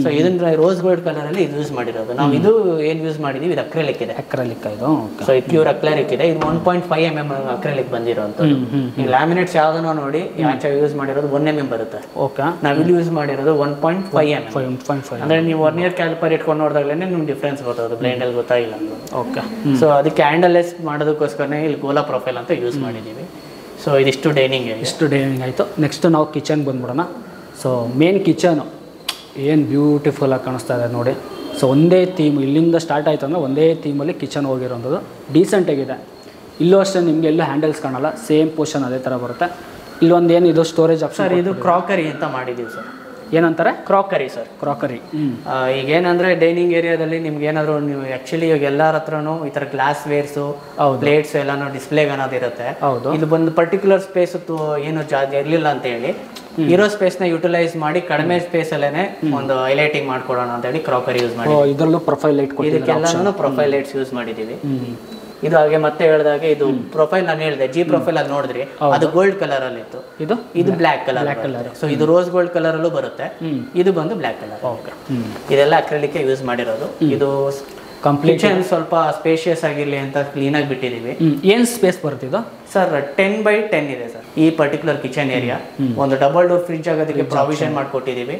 ಸೊ ಇದನ್ನ ರೋಸ್ ಗೋಲ್ಡ್ ಕಲರ್ ಅಲ್ಲಿ ಇದು ಯೂಸ್ ಮಾಡಿರೋದು ನಾವು. ಇದು ಏನ್ ಯೂಸ್ ಮಾಡಿದೀವಿ, ಇದು ಅಕ್ರೆಲಿಕ್ ಇದೆ. ಅಕ್ರೆಲಿಕ್ ಇದು. ಸೊ ಇದು ಪ್ಯೂರ್ ಅಕ್ರೆಲಿಕ್ ಇದೆ. ಇದು 1.5 mm ಅಕ್ರೆಲಿಕ್ ಬಂದಿರೋದು. ಈ ಲ್ಯಾಮಿನೇಟ್ಸ್ ಯಾವ್ದನ್ನ ನೋಡಿ ಆಚೆ ಯೂಸ್ ಮಾಡಿರೋದು 1 mm ಬರುತ್ತೆ. ಓಕೆ. ನಾವು ಇಲ್ಲಿ ಯೂಸ್ ಮಾಡಿರೋದು 1.5 mm. ಅಂದ್ರೆ ನೀವು 1 year ಕ್ಯಾಲಿಪರ್ ಇಟ್ಕೊಂಡು ನೋಡಿದಾಗಲೇ ನಿಮ್ಗೆ ಡಿಫ್ರೆನ್ಸ್ ಗೊತ್ತಾಗೋದು, ಬ್ಲೈಂಡ್ ಅಲ್ಲಿ ಗೊತ್ತಾಗಿಲ್ಲ. ಓಕೆ. ಸೊ ಅದಕ್ಕೆ ಹ್ಯಾಂಡಲ್ಲೆಸ್ ಮಾಡೋದಕ್ಕೋಸ್ಕರನೇ ಇಲ್ಲಿ ಗೋಲಾ ಪ್ರೊಫೈಲ್ ಅಂತ ಯೂಸ್ ಮಾಡಿದ್ದೀವಿ. ಸೊ ಇದಿಷ್ಟು ಡೈನಿಂಗ್. ಇಷ್ಟು ಡೈನಿಂಗ್ ಆಯಿತು. ನೆಕ್ಸ್ಟ್ ನಾವು ಕಿಚನ್ಗೆ ಬಂದ್ಬಿಡೋಣ. ಸೊ ಮೇನ್ ಕಿಚನು ಏನು ಬ್ಯೂಟಿಫುಲ್ಲಾಗಿ ಕಾಣಿಸ್ತಾ ಇದೆ ನೋಡಿ. ಸೊ ಒಂದೇ ಥೀಮ್ ಇಲ್ಲಿಂದ ಸ್ಟಾರ್ಟ್ ಆಯಿತು ಅಂದರೆ ಒಂದೇ ಥೀಮಲ್ಲಿ ಕಿಚನ್ ಹೋಗಿರೋಂಥದ್ದು ಡೀಸೆಂಟಾಗಿದೆ. ಇಲ್ಲೂ ಅಷ್ಟೇ ನಿಮಗೆ ಎಲ್ಲೂ ಹ್ಯಾಂಡಲ್ಸ್ ಕಾಣಲ್ಲ, ಸೇಮ್ ಪೋರ್ಷನ್ ಅದೇ ಥರ ಬರುತ್ತೆ. ಇಲ್ಲೊಂದು ಏನು ಇದು ಸ್ಟೋರೇಜ್ ಆಪ್ಷನ್. ಸರ್ ಇದು ಕ್ರಾಕರಿ ಅಂತ ಮಾಡಿದ್ದೀವಿ ಸರ್. ಏನಂತಾರೆ? Crockery sir. ಕ್ರಾಕರಿ. ಈಗ ಏನಂದ್ರೆ ಡೈನಿಂಗ್ ಏರಿಯಾದಲ್ಲಿ ನಿಮ್ಗೆ ಏನಾದ್ರು ನೀವು ಆಕ್ಚುಲಿ ಇವಾಗ ಎಲ್ಲರ ಹತ್ರನು ಈ ತರ ಗ್ಲಾಸ್ ವೇರ್ಸು, ಪ್ಲೇಟ್ಸ್ ಎಲ್ಲಾನು ಡಿಸ್ಪ್ಲೇಗೆ ಅನ್ನೋದಿರುತ್ತೆ. ಇದು ಒಂದು ಪರ್ಟಿಕ್ಯುಲರ್ ಸ್ಪೇಸ್ ಏನು ಇರ್ಲಿಲ್ಲ ಅಂತ ಹೇಳಿ ಇರೋ ಸ್ಪೇಸ್ ನ ಯುಟಿಲೈಸ್ ಮಾಡಿ ಕಡಿಮೆ ಸ್ಪೇಸ್ ಅಲ್ಲೇನೆ ಒಂದು ಹೈಲೈಟಿಂಗ್ ಮಾಡ್ಕೊಡೋಣ ಅಂತ ಹೇಳಿ ಕ್ರಾಕರಿ ಯೂಸ್ ಮಾಡಿ. ಇದರಲ್ಲೂ ಪ್ರೊಫೈಲ್ ಲೈಟ್ ಇದಕ್ಕೆಲ್ಲಾನು ಪ್ರೊಫೈಲ್ ಲೈಟ್ಸ್ ಯೂಸ್ ಮಾಡಿದೀವಿ. ಇದು ಹಾಗೆ ಮತ್ತೆ ಹೇಳಿದಾಗೆ ಇದು ಪ್ರೊಫೈಲ್ ನಾನು ಹೇಳಿದೆ, ಜಿ ಪ್ರೊಫೈಲ್ ಅಲ್ಲಿ ನೋಡಿದ್ರಿ ಅದು ಗೋಲ್ಡ್ ಕಲರ್ ಅಲ್ಲಿ ಇತ್ತು. ಇದು ಬ್ಲಾಕ್ ಕಲರ್. ಸೊ ಇದು ರೋಸ್ ಗೋಲ್ಡ್ ಕಲರ್ ಅಲ್ಲೂ ಬರುತ್ತೆ. ಇದು ಬಂದು ಬ್ಲಾಕ್ ಕಲರ್. ಓಕೆ. ಇದೆಲ್ಲ ಅಕ್ರಿಲಿಕ್ ಯೂಸ್ ಮಾಡಿರೋದು. ಇದು ಕಂಪ್ಲೀಟ್ ಸ್ವಲ್ಪ ಸ್ಪೇಷಿಯಸ್ ಆಗಿರ್ಲಿ ಅಂತ ಕ್ಲೀನ್ ಆಗಿ ಬಿಟ್ಟಿದೀವಿ. ಏನ್ ಸ್ಪೇಸ್ ಬರ್ತಿದ್ದು ಸರ್? 10x10 ಇದೆ ಸರ್ ಈ ಪರ್ಟಿಕ್ಯುಲರ್ ಕಿಚನ್ ಏರಿಯಾ. ಒಂದು ಡಬಲ್ ಡೋರ್ ಫ್ರಿಡ್ಜ್ ಆಗೋದಕ್ಕೆ ಪ್ರಾವಿಷನ್ ಮಾಡ್ಕೊಟ್ಟಿದೀವಿ.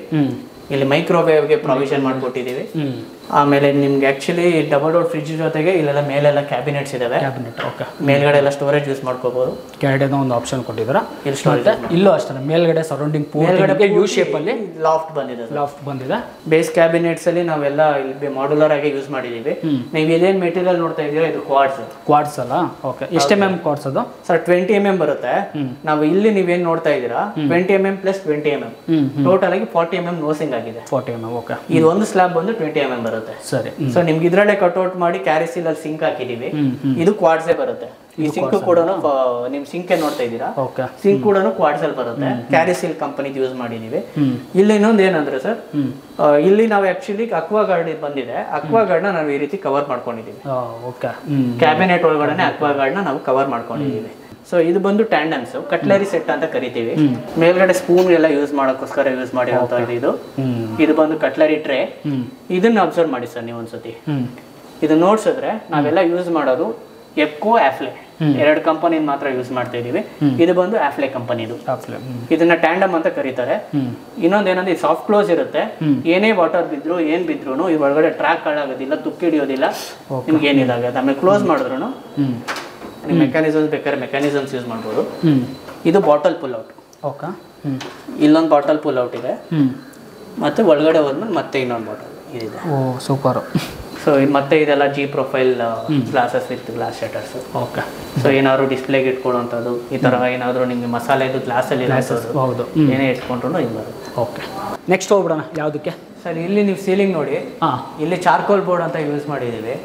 ಇಲ್ಲಿ ಮೈಕ್ರೋವೇವ್ಗೆ ಪ್ರಾವಿಷನ್ ಮಾಡ್ಕೊಟ್ಟಿದೀವಿ. ಆಮೇಲೆ ನಿಮ್ಗೆ ಆಕ್ಚುಲಿ ಡಬಲ್ ಡೋರ್ ಫ್ರಿಡ್ಜ್ ಜೊತೆಗೆ ಇಲ್ಲೆಲ್ಲ ಮೇಲೆಲ್ಲ ಕ್ಯಾಬಿನೆಟ್ಸ್ ಇದಾವೆ. ಮೇಲ್ಗಡೆ ಎಲ್ಲ ಸ್ಟೋರೇಜ್ ಯೂಸ್ ಮಾಡ್ಕೋಬಹುದು. ಕೆಳಗಡೆ ಒಂದು ಆಪ್ಷನ್ ಕೊಟ್ಟಿದ್ದಾರೆ. ಇಲ್ಲೂ ಅಷ್ಟೇ ಮೇಲ್ಗಡೆ ಸರೌಂಡಿಂಗ್ ಮೇಲ್ಗಡೆ ಯು ಶೇಪ್ ಅಲ್ಲಿ ಲಾಫ್ಟ್ ಬಂದಿದೆ. ಬೇಸ್ ಕ್ಯಾಬಿನೆಟ್ಸ್ ಅಲ್ಲಿ ನಾವೆಲ್ಲ ಇಲ್ಲಿ ಮಾಡ್ಯುಲರ್ ಆಗಿ ಯೂಸ್ ಮಾಡಿದೀವಿ. ನೀವು ಇದೇನ್ ಮೆಟೀರಿಯಲ್ ನೋಡ್ತಾ ಇದೀರಾ ಇದು ಕ್ವಾಡ್ಸ್ ಅಲ್ಲ? ಓಕೆ. ಎಷ್ಟು mm ಕ್ವಾಡ್ಸ್ ಅದು? ಸರ್ 20 mm ಬರುತ್ತೆ. ನಾವು ಇಲ್ಲಿ ನೀವೇನ್ ನೋಡ್ತಾ ಇದೀರಾ 20 mm ಪ್ಲಸ್ 20 mm ಟೋಟಲ್ ಆಗಿ 40 mm ನೋಸಿಂಗ್ ಆಗಿದೆ. 40 mm. ಓಕೆ. ಇದು ಒಂದು ಸ್ಲ್ಯಾಬ್ ಬಂದು 20 mm ಬರುತ್ತೆ. ಸರಿ. ಸೊ ನಿಮ್ಗೆ ಇದ್ರಲ್ಲೇ ಕಟ್ಔಟ್ ಮಾಡಿ ಕ್ಯಾರಿಸಿಲ್ ಅಲ್ಲಿ ಸಿಂಕ್ ಹಾಕಿದೀವಿ. ಇದು ಕ್ವಾಡ್ಸೇ ಬರುತ್ತೆ. ಈ ಸಿಂಕ್ ಕೂಡ ನಿಮ್ ಸಿಂಕ್ ನೋಡ್ತಾ ಇದ್ದೀರಾ, ಸಿಂಕ್ ಕೂಡ ಕ್ವಾಡ್ಸ್ ಅಲ್ಲಿ ಬರುತ್ತೆ. ಕ್ಯಾರಿಸಿಲ್ ಕಂಪನಿ ಯೂಸ್ ಮಾಡಿದೀವಿ. ಇಲ್ಲಿ ಇನ್ನೊಂದು ಏನಂದ್ರೆ ಸರ್, ಇಲ್ಲಿ ನಾವು ಆಕ್ಚುಲಿ ಅಕ್ವಾ ಗಾರ್ಡ್ ಬಂದಿದೆ. ಅಕ್ವಾ ಗಾರ್ಡ್ ನ ನಾವು ಈ ರೀತಿ ಕವರ್ ಮಾಡ್ಕೊಂಡಿದೀವಿ. ಕ್ಯಾಬಿನೆಟ್ ಒಳಗಡೆ ಅಕ್ವಾ ಗಾರ್ಡ್ ನ ನಾವು ಕವರ್ ಮಾಡ್ಕೊಂಡಿದೀವಿ. ಸೊ ಇದು ಬಂದು ಟ್ಯಾಂಡಮ್ಸ್ ಕಟ್ಲರಿ ಸೆಟ್ ಅಂತ ಕರಿತೀವಿ. ಮೇಲ್ಗಡೆ ಸ್ಪೂನ್ ಎಲ್ಲ ಯೂಸ್ ಮಾಡೋಕ್ಕೋಸ್ಕರ ಯೂಸ್ ಮಾಡಿರೋಂಥ ಇದು ಬಂದು ಕಟ್ಲರಿ ಟ್ರೇ. ಇದನ್ನ ಅಬ್ಸರ್ವ್ ಮಾಡಿ ಸರ್ ನೀವು ಒಂದ್ಸತಿ. ಇದು ನೋಡ್ಸಿದ್ರೆ ನಾವೆಲ್ಲ ಯೂಸ್ ಮಾಡೋದು ಎಪ್ಕೋ, ಆಫ್ಲೆ ಎರಡು ಕಂಪನಿ ಮಾತ್ರ ಯೂಸ್ ಮಾಡ್ತಾ ಇದೀವಿ. ಇದು ಬಂದು ಆಫ್ಲೆ ಕಂಪನಿದು. ಇದನ್ನ ಟ್ಯಾಂಡಮ್ ಅಂತ ಕರೀತಾರೆ. ಇನ್ನೊಂದೇನಂದ್ರೆ ಸಾಫ್ಟ್ ಕ್ಲೋಸ್ ಇರುತ್ತೆ. ಏನೇ ವಾಟರ್ ಬಿದ್ರು ಏನ್ ಬಿದ್ರು ಈ ಒಳಗಡೆ ಟ್ರ್ಯಾಕ್ ಹಾಳಾಗೋದಿಲ್ಲ, ತುಕ್ಕಿ ಹಿಡಿಯೋದಿಲ್ಲ, ನಿಮ್ಗೆ ಏನಿದಾಗತ್ತೆ. ಆಮೇಲೆ ಕ್ಲೋಸ್ ಮಾಡಿದ್ರು ಮೆಕ್ಯಾನಿಸಮ್ಸ್ ಬೇಕಾದ್ರೆ ಮೆಕ್ಯಾನಿಸಮ್ಸ್ ಯೂಸ್ ಮಾಡ್ಬೋದು. ಇದು ಬಾಟಲ್ ಪುಲ್ ಔಟ್. ಓಕೆ. ಇಲ್ಲೊಂದು ಬಾಟಲ್ ಪುಲ್ ಔಟ್ ಇದೆ. ಮತ್ತೆ ಒಳಗಡೆ ಹೋದ್ಮೇಲೆ ಮತ್ತೆ ಇನ್ನೊಂದು ಬಾಟಲ್ ಇದೆ. ಓ ಸೂಪರ್. ಸೊ ಮತ್ತೆ ಇದೆಲ್ಲ G profile glasses with glass shutters. Okay. So ಏನಾದ್ರು ಡಿಸ್ಪ್ಲೇಗೆ ಇಟ್ಕೊಳ್ಳೋಂಥದ್ದು ಈ ತರ ಏನಾದ್ರು ನಿಮ್ಗೆ ಮಸಾಲೆದು ಗ್ಲಾಸಲ್ಲಿ ಹೌದು ಏನೇ ಇಟ್ಕೊಂಡ್ರು ಇದು ಬರುತ್ತೆ. ಓಕೆ. ನೆಕ್ಸ್ಟ್ ಹೋಗ್ಬಿಡೋಣ ಯಾವುದಕ್ಕೆ ಸರ್? ಇಲ್ಲಿ ನೀವು ಸೀಲಿಂಗ್ ನೋಡಿ, ಇಲ್ಲಿ ಚಾರ್ಕೋಲ್ ಬೋರ್ಡ್ ಅಂತ ಯೂಸ್ ಮಾಡಿದ್ದೀವಿ.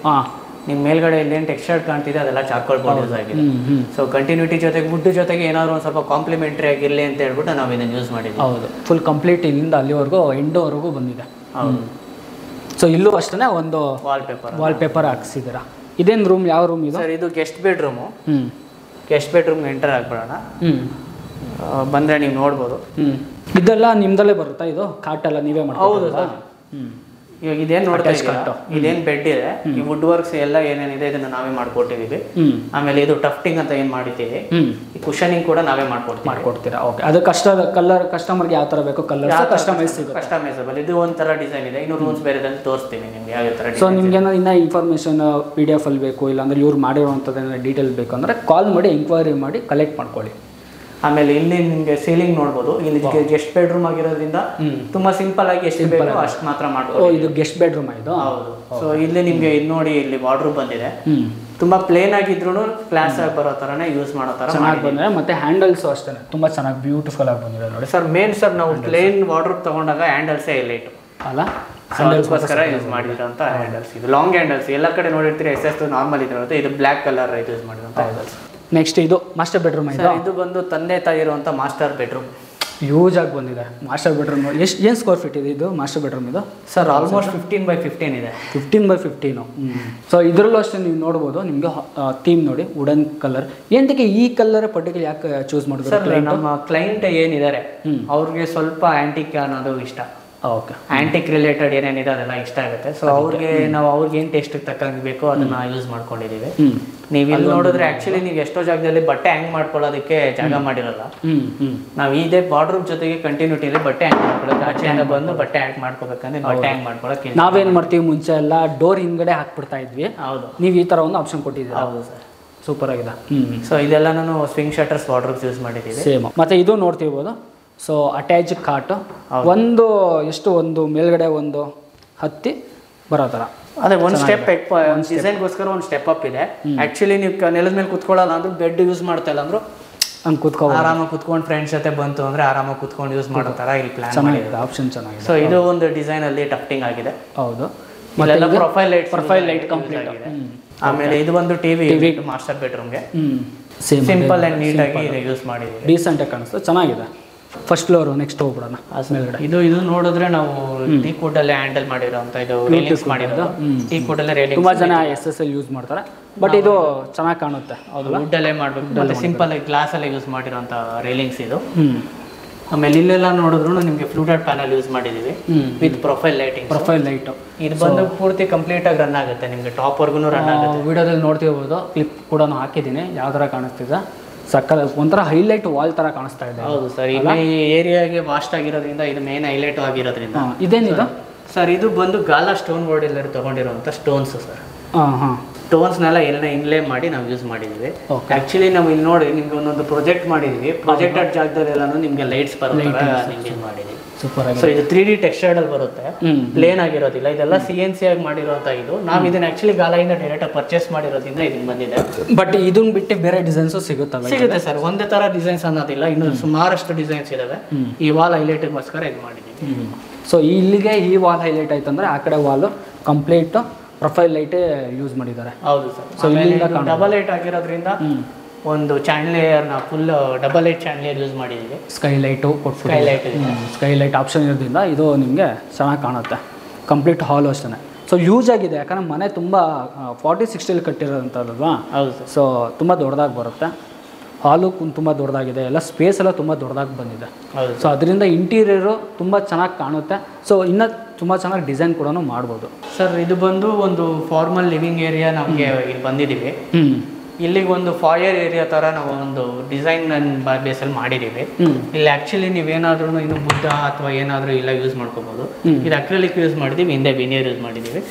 ನಿಮ್ಮ ಮೇಲ್ಗಡೆ ಇಲ್ಲೇನು ಟೆಕ್ಸ್ಚರ್ ಕಾಣ್ತಿದೆ ಅದೆಲ್ಲ ಚಾರ್ಕೋಲ್ ಬೋರ್ಡ್ ಯೂಸ್ ಆಗಿದೆ. ಸೊ ಕಂಟಿನ್ಯೂಟಿ ಜೊತೆಗೆ ವುಡ್ ಜೊತೆಗೆ ಏನಾದ್ರು ಒಂದು ಸ್ವಲ್ಪ ಕಾಂಪ್ಲಿಮೆಂಟ್ರಿ ಆಗಿರಲಿ ಅಂತ ಹೇಳ್ಬಿಟ್ಟು ನಾವು ಇದನ್ನು ಯೂಸ್ ಮಾಡಿದ್ದೀವಿ. ಹೌದು, ಫುಲ್ ಕಂಪ್ಲೀಟ್ ಇಲ್ಲಿಂದ ಅಲ್ಲಿವರೆಗೂ ಎಂಡವರೆಗೂ ಬಂದಿದೆ. ಹೌದು. ಸೊ ಇಲ್ಲೂ ಅಷ್ಟೇ ಒಂದು ವಾಲ್ ಪೇಪರ್ ಹಾಕ್ಸಿದ್ದೀರಾ. ಇದೇನು ರೂಮ್, ಯಾವ ರೂಮ್ ಇದು? ಸರ್ ಇದು guest bedroom. Guest bedroom enter ಆಗ್ಬಿಡೋಣ. ಬಂದರೆ ನೀವು ನೋಡ್ಬೋದು. ಇದೆಲ್ಲ ನಿಮ್ದಲ್ಲೇ ಬರುತ್ತಾ? ಇದು ಕಾಟೆಲ್ಲ ನೀವೇ ಮಾಡಿ? ಹೌದು ಸರ್. ಇವಾಗ ಇದೇನು ನೋಡ್ತಾ ಇದ್ದೀರಾ, ಇದೇನು ಬೆಡ್ ಇದೆ, ಈ ವುಡ್ ವರ್ಕ್ಸ್ ಎಲ್ಲ ಏನೇನಿದೆ ಇದನ್ನ ನಾವೇ ಮಾಡ್ಕೊಟ್ಟಿದ್ದೀವಿ. ಆಮೇಲೆ ಇದು ಟಫ್ಟಿಂಗ್ ಅಂತ ಏನು ಮಾಡಿದ್ದೀವಿ, ಈ ಕುಷನಿಂಗ್ ಕೂಡ ನಾವೇ ಮಾಡ್ಕೊಡ್ತೀರಾ? ಓಕೆ. ಅದು ಕಲರ್ ಕಸ್ಟಮರ್ಗೆ ಯಾವ ಥರ ಬೇಕು ಕಲರ್ ಕಸ್ಟಮೈಸಬಲ್. ಇದು ಒಂಥರ ಡಿಸೈನ್ ಇದೆ, ಇನ್ನು ರೂಮ್ಸ್ ಬೇರೆ ತೋರಿಸ್ತೀನಿ ನಿಮ್ಗೆ ಯಾವ ಥರ. ಸೊ ನಿಮ್ಗೆ ಏನಾದ್ರು ಇನ್ನೂ ಇನ್ಫಾರ್ಮೇಷನ್ PDF ಅಲ್ಲಿ ಬೇಕು, ಇಲ್ಲಾಂದ್ರೆ ಇವ್ರು ಮಾಡಿರೋವಂಥದ್ದು ಡೀಟೇಲ್ ಬೇಕು ಅಂದರೆ ಕಾಲ್ ಮಾಡಿ ಎಂಕ್ವೈರಿ ಮಾಡಿ ಕಲೆಕ್ಟ್ ಮಾಡ್ಕೊಳ್ಳಿ. ಆಮೇಲೆ ಇಲ್ಲಿ ನಿಮಗೆ ಸೀಲಿಂಗ್ ನೋಡ್ಬೋದು. ಇಲ್ಲಿ ಗೆಸ್ಟ್ ಬೆಡ್ರೂಮ್ ಆಗಿರೋದ್ರಿಂದ ತುಂಬಾ ಸಿಂಪಲ್ ಆಗಿ ಎಷ್ಟು ಬೇಕೋ ಅಷ್ಟು ಮಾತ್ರ ಮಾಡ್ಬೋದು. ಇದು ಗೆಸ್ಟ್ ಬೆಡ್ರೂಮ್ ಇದು? ಹೌದು. ಸೊ ಇಲ್ಲಿ ನಿಮ್ಗೆ ಇದು ನೋಡಿ, ಇಲ್ಲಿ ವಾರ್ಡ್ರೋಬ್ ಬಂದಿದೆ. ತುಂಬಾ ಪ್ಲೇನ್ ಆಗಿದ್ರು ಕ್ಲಾಸ್ ಆಗಿ ಬರೋ ತರನೇ ಯೂಸ್ ಮಾಡೋ ತರ ಚೆನ್ನಾಗಿ ಬಂದಿದೆ. ಮತ್ತೆ ಹ್ಯಾಂಡಲ್ಸ್ ಅಷ್ಟೇ ತುಂಬಾ ಚೆನ್ನಾಗಿ ಬ್ಯೂಟಿಫುಲ್ ಆಗಿ ಬಂದಿದೆ ನೋಡಿ ಸರ್. ಮೇನ್ ಸರ್ ನಾವು ಪ್ಲೇನ್ ವಾರ್ಡ್ರೋಬ್ ತಗೊಂಡಾಗ ಹ್ಯಾಂಡಲ್ಸೇ ಹೈಲೈಟ್ ಅಲ್ಲ, ಹ್ಯಾಂಡಲ್ಸ್ಗೋಸ್ಕರ ಯೂಸ್ ಮಾಡಿರೋಂಥ ಹ್ಯಾಂಡಲ್ಸ್. ಇದು ಲಾಂಗ್ ಹ್ಯಾಂಡಲ್ಸ್. ಎಲ್ಲ ಕಡೆ ನೋಡಿರ್ತೀರಿ SS ನಾರ್ಮಲ್ ಇದಿರುತ್ತೆ, ಇದು ಬ್ಲ್ಯಾಕ್ ಕಲರ್ ಯೂಸ್ ಮಾಡಿರೋಂಥ ಹ್ಯಾಂಡಲ್ಸ್. ನೆಕ್ಸ್ಟ್ ಇದು ಮಾಸ್ಟರ್ ಬೆಡ್ರೂಮ್. ಇದು ಬಂದು ತಂದೆ ತಾಯಿ ಇರುವಂಥ ಮಾಸ್ಟರ್ ಬೆಡ್ರೂಮ್. ಯೂಸ್ ಆಗಿ ಬಂದಿದೆ ಮಾಸ್ಟರ್ ಬೆಡ್ರೂಮ್. ಏನು ಸ್ಕ್ವೇರ್ ಫೀಟ್ ಇದೆ ಇದು ಮಾಸ್ಟರ್ ಬೆಡ್ರೂಮ್? ಇದು ಸರ್ ಆಲ್ಮೋಸ್ಟ್ 15x15 ಇದೆ. 15x15. ಸೊ ಇದರಲ್ಲೂ ಅಷ್ಟೇ ನೀವು ನೋಡ್ಬೋದು. ನಿಮಗೆ ಥೀಮ್ ನೋಡಿ, ವುಡನ್ ಕಲರ್. ಏನಕ್ಕೆ ಈ ಕಲರ್ ಪರ್ಟಿಕ್ಯುಲರ್ ಯಾಕೆ ಚೂಸ್ ಮಾಡಿದ್ರು? ಸರ್ ನಮ್ಮ ಕ್ಲೈಂಟ್ ಏನಿದ್ದಾರೆ ಅವ್ರಿಗೆ ಸ್ವಲ್ಪ ಆ್ಯಂಟಿಕ್ ಅನ್ನೋದು ಇಷ್ಟ. ಓಕೆ. ಆ್ಯಂಟಿಕ್ ರಿಲೇಟೆಡ್ ಏನೇನಿದೆ ಅದೆಲ್ಲ ಇಷ್ಟ ಆಗುತ್ತೆ. ಸೊ ಅವ್ರಿಗೆ ಏನು ಟೇಸ್ಟಿಗೆ ತಕ್ಕಂಗೆ ಬೇಕೋ ಅದನ್ನ ಯೂಸ್ ಮಾಡ್ಕೊಂಡಿದ್ದೀವಿ. ನೀವು ಇಲ್ಲಿ ನೋಡಿದ್ರೆ ಆ್ಯಕ್ಚುಲಿ ನೀವು ಎಷ್ಟೋ ಜಾಗದಲ್ಲಿ ಬಟ್ಟೆ ಹ್ಯಾಂಗ್ ಮಾಡ್ಕೊಳ್ಳೋದಕ್ಕೆ ಜಾಗ ಮಾಡಿರಲ್ಲ. ನಾವು ಇದೇ ಬಾರ್ಡ್ರೂಮ್ ಜೊತೆಗೆ ಕಂಟಿನ್ಯೂಟಿಲಿ ಬಟ್ಟೆ ಹ್ಯಾಂಗ್ ಮಾಡ್ಕೊಳ್ಳೋಕೆ ಆಚೆಯಿಂದ ಬಂದು ಬಟ್ಟೆ ಹ್ಯಾಂಗ್ ಮಾಡ್ಕೋಬೇಕಂದ್ರೆ ಬಟ್ಟೆ ಹ್ಯಾಂಗ್ ಮಾಡ್ಕೊಳ್ಳೋಕೆ ನಾವೇನು ಮಾಡ್ತೀವಿ, ಮುಂಚೆ ಎಲ್ಲ ಡೋರ್ ಹಿಂದ್ಗಡೆ ಹಾಕ್ಬಿಡ್ತಾ ಇದ್ವಿ. ಹೌದು. ನೀವು ಈ ಥರ ಒಂದು ಆಪ್ಷನ್ ಕೊಟ್ಟಿದ್ದೀವಿ. ಹೌದು ಸರ್, ಸೂಪರ್ ಆಗಿದೆ. ಸೊ ಇದೆಲ್ಲ ನಾನು ಸ್ವಿಂಗ್ ಶಟರ್ಸ್ ವಾರ್ಡ್ರೋಬ್ಸ್ ಯೂಸ್ ಮಾಡಿದ್ದೀವಿ. ಸೇಮ್. ಮತ್ತು ಇದು ನೋಡ್ತಿರ್ಬೋದು. ಸೊ ಅಟ್ಯಾಚ್ ಕಾಟು ಒಂದು ಒಂದು ಮೇಲ್ಗಡೆ ಒಂದು ಹತ್ತಿ ಬರೋ ಥರ. ಅದೇ ಒಂದು ಸ್ಟೆಪ್ ಡಿಸೈನ್ಗೋಸ್ಕರ ಒಂದು ಸ್ಟೆಪ್ ಅಪ್ ಇದೆ. ಆ್ಯಕ್ಚುಲಿ ನೀವು ನೆಲದ ಮೇಲೆ ಕುತ್ಕೊಳ್ಳಲ್ಲ ಅಂದ್ರೂ, ಬೆಡ್ ಯೂಸ್ ಮಾಡ್ತಾ ಇಲ್ಲ ಅಂದ್ರು ಹಂಗೆ ಆರಾಮಾಗಿ ಕುತ್ಕೊಂಡು ಫ್ರೆಂಡ್ಸ್ ಜೊತೆ ಬಂತು ಅಂದರೆ ಆರಾಮಾಗಿ ಕುತ್ಕೊಂಡು ಯೂಸ್ ಮಾಡೋ ಥರ ಇಲ್ಲಿ ಪ್ಲಾನ್ ಚೆನ್ನಾಗಿದೆ. ಆಪ್ಷನ್ ಚೆನ್ನಾಗಿದೆ. ಸೊ ಇದು ಒಂದು ಡಿಸೈನಲ್ಲಿ ಟಫ್ಟಿಂಗ್ ಆಗಿದೆ. ಹೌದು. ಮತ್ತೆ ಪ್ರೊಫೈಲ್ ಲೈಟ್ ಕಂಪ್ಲೀಟ್ ಆಗಿದೆ. ಆಮೇಲೆ ಇದು ಒಂದು ಟಿವಿ ಮಾಸ್ಟರ್ ಬೆಡ್ರೂಮ್ಗೆ ಸಿಂಪಲ್ ಆ್ಯಂಡ್ ನೀಟಾಗಿ ಯೂಸ್ ಮಾಡಿದ್ದೀವಿ. ಡೀಸೆಂಟಾಗಿ ಕಾಣಿಸ್ತು, ಚೆನ್ನಾಗಿದೆ. First floor. ನೆಕ್ಸ್ಟ್ ಹೋಗ್ಬಿಡೋಣ. ಇದು ನೋಡಿದ್ರೆ ನಾವು ಟೀಕ್ ವುಡ್ ಅಲ್ಲೇ ಹ್ಯಾಂಡಲ್ ಮಾಡಿರೋಂಥ ಇದು ರೇಲಿಂಗ್ಸ್ ಮಾಡಿರೋದು. ಟೀಕ್ ವುಡ್ ಅಲ್ಲೇ ರೇಲಿಂಗ್ ತುಂಬಾ ಜನ SSL ಯೂಸ್ ಮಾಡ್ತಾರೆ, ಬಟ್ ಇದು ಚೆನ್ನಾಗಿ ಕಾಣುತ್ತೆ. ಹೌದು, ವುಡ್ ಅಲ್ಲೇ ಮಾಡಬೇಕು. ಮತ್ತೆ ಸಿಂಪಲ್ ಆಗಿ ಗ್ಲಾಸ್ ಅಲ್ಲೇ ಯೂಸ್ ಮಾಡಿರೋಂಥ ರೇಲಿಂಗ್ಸ್ ಇದು. ಆಮೇಲೆ ಇಲ್ಲೆಲ್ಲ ನೋಡಿದ್ರು ನಿಮಗೆ ಫ್ಲೂಟೆಡ್ ಪ್ಯಾನಲ್ ಯೂಸ್ ಮಾಡಿದೀವಿ ವಿತ್ ಪ್ರೊಫೈಲ್ ಲೈಟಿಂಗ್. ಇದು ಬಂದು ಪೂರ್ತಿ ಕಂಪ್ಲೀಟ್ ಆಗಿ ರನ್ ಆಗುತ್ತೆ, ನಿಮಗೆ ಟಾಪ್ ವರ್ಗು ರನ್ ಆಗುತ್ತೆ. ವಿಡಿಯೋದಲ್ಲಿ ನೋಡ್ತಿರ್ಬೋದು, ಕ್ಲಿಪ್ ಕೂಡ ಹಾಕಿದ್ದೀನಿ ಯಾವ ಥರ ಕಾಣಿಸ್ತಿದೆ. ಸಕ್ಕಲ್ ಒಂಥರ ಹೈಲೈಟ್ ವಾಲ್ ಥರ ಕಾಣಿಸ್ತಾ ಇದೆ. ಹೌದು ಸರ್, ಈ ಏರಿಯಾಗೆ ವಾಸ್ಟ್ ಆಗಿರೋದ್ರಿಂದ ಇದು ಮೇನ್ ಹೈಲೈಟ್ ಆಗಿರೋದ್ರಿಂದ. ಇದೇನಿದು ಸರ್? ಇದು ಬಂದು ಗಾಲಾ ಸ್ಟೋನ್ ಬೋರ್ಡ್ ಎಲ್ಲ ತಗೊಂಡಿರೋಂಥ ಸ್ಟೋನ್ಸ್ ಸರ್. ಹಾಂ. ಸ್ಟೋನ್ಸ್ನೆಲ್ಲ ಎಲ್ಲ ಇನ್ಲೇ ಮಾಡಿ ನಾವು ಯೂಸ್ ಮಾಡಿದ್ದೀವಿ. ಆ್ಯಕ್ಚುಲಿ ನಾವು ಇಲ್ಲಿ ನೋಡಿ ನಿಮ್ಗೆ ಒಂದೊಂದು ಪ್ರಾಜೆಕ್ಟ್ ಮಾಡಿದ್ದೀವಿ. ಪ್ರಾಜೆಕ್ಟೆಡ್ ಜಾಗದಲ್ಲೆಲ್ಲನೂ ನಿಮಗೆ ಲೈಟ್ಸ್ ಬರುತ್ತೆ ಮಾಡಿದ್ದೀವಿ. ಸೂಪರ್ ಆಗಿ. ಸೊ ಇದು 3D ಟೆಕ್ಸ್ಚರ್ಡ್ ಅಲ್ಲಿ ಬರುತ್ತೆ, ಪ್ಲೇನ್ ಆಗಿರೋದಿಲ್ಲ. ಇದೆಲ್ಲ CNC ಆಗಿ ಮಾಡಿರೋಂಥ ಇದು. ನಾವು ಇದನ್ನ ಆ್ಯಕ್ಚುಲಿ ಗಾಲಾಯಿಂದ ಡೈರೆಕ್ಟ್ ಪರ್ಚೇಸ್ ಮಾಡಿರೋದ್ರಿಂದ ಇದನ್ನ ಬಂದಿದೆ. ಬಟ್ ಇದನ್ನ ಬಿಟ್ಟು ಬೇರೆ ಡಿಸೈನ್ಸು ಸಿಗುತ್ತೆ ಸರ್. ಒಂದೇ ಥರ ಡಿಸೈನ್ಸ್ ಅನ್ನೋದಿಲ್ಲ, ಇನ್ನು ಸುಮಾರಷ್ಟು ಡಿಸೈನ್ಸ್ ಇದಾವೆ. ಈ ವಾಲ್ ಹೈಲೈಟ್ಗೋಸ್ಕರ ಇದು ಮಾಡಿದ್ದೀವಿ. ಸೊ ಇಲ್ಲಿಗೆ ಈ ವಾಲ್ ಹೈಲೈಟ್ ಆಯ್ತು ಅಂದರೆ ಆ ಕಡೆ ವಾಲು ಕಂಪ್ಲೀಟ್ ಪ್ರೊಫೈಲ್ ಲೈಟೇ ಯೂಸ್ ಮಾಡಿದ್ದಾರೆ. ಹೌದು ಸರ್. ಸೊ ಇಲ್ಲಿಂದ ಡಬಲ್ ಲೈಟ್ ಆಗಿರೋದ್ರಿಂದ ಒಂದು ಚಾಂಡ್ಲಿಯರ್ನ ಫುಲ್ ಡಬಲ್ ಲೈಟ್ ಚಾಂಡ್ಲಿಯರ್ ಯೂಸ್ ಮಾಡಿದ್ದೀವಿ. ಸ್ಕೈ ಲೈಟ್ ಆಪ್ಷನ್ ಇರೋದ್ರಿಂದ ಇದು ನಿಮಗೆ ಚೆನ್ನಾಗಿ ಕಾಣುತ್ತೆ. ಕಂಪ್ಲೀಟ್ ಹಾಲು ಅಷ್ಟೇ. ಸೊ ಯೂಸ್ ಆಗಿದೆ, ಯಾಕಂದರೆ ಮನೆ ತುಂಬ 40-60 ಕಟ್ಟಿರೋಂಥದ್ದಲ್ವಾ. ಹೌದು ಸರ್. ಸೊ ತುಂಬ ದೊಡ್ಡದಾಗಿ ಬರುತ್ತೆ. ಹಾಲು ತುಂಬ ದೊಡ್ಡದಾಗಿದೆ, ಎಲ್ಲ ಸ್ಪೇಸ್ ಎಲ್ಲ ತುಂಬ ದೊಡ್ಡದಾಗಿ ಬಂದಿದೆ. ಸೊ ಅದರಿಂದ ಇಂಟೀರಿಯರು ತುಂಬ ಚೆನ್ನಾಗಿ ಕಾಣುತ್ತೆ. ಸೊ ಇನ್ನೂ ತುಂಬ ಚೆನ್ನಾಗಿ ಡಿಸೈನ್ ಕೂಡ ಮಾಡ್ಬೋದು ಸರ್. ಇದು ಬಂದು ಒಂದು ಫಾರ್ಮಲ್ ಲಿವಿಂಗ್ ಏರಿಯಾ ನಮಗೆ ಇಲ್ಲಿ ಬಂದಿದ್ದೀವಿ. ಇಲ್ಲಿಗೆ ಒಂದು ಫಾಯರ್ ಏರಿಯಾ ಥರ ನಾವು ಒಂದು ಡಿಸೈನ್ ಬೇಸಲ್ಲಿ ಮಾಡಿದ್ದೀವಿ. ಇಲ್ಲಿ ಆ್ಯಕ್ಚುಲಿ ನೀವೇನಾದ್ರೂ ಇನ್ನು ಬುದ್ಧ ಅಥವಾ ಏನಾದರೂ ಇಲ್ಲ ಯೂಸ್ ಮಾಡ್ಕೋಬೋದು. ಇದು ಅಕ್ರಿಲಿಕ್ ಯೂಸ್ ಮಾಡಿದ್ದೀವಿ, ಹಿಂದೆ ವಿನಿಯರ್ ಯೂಸ್ ಮಾಡಿದ್ದೀವಿ.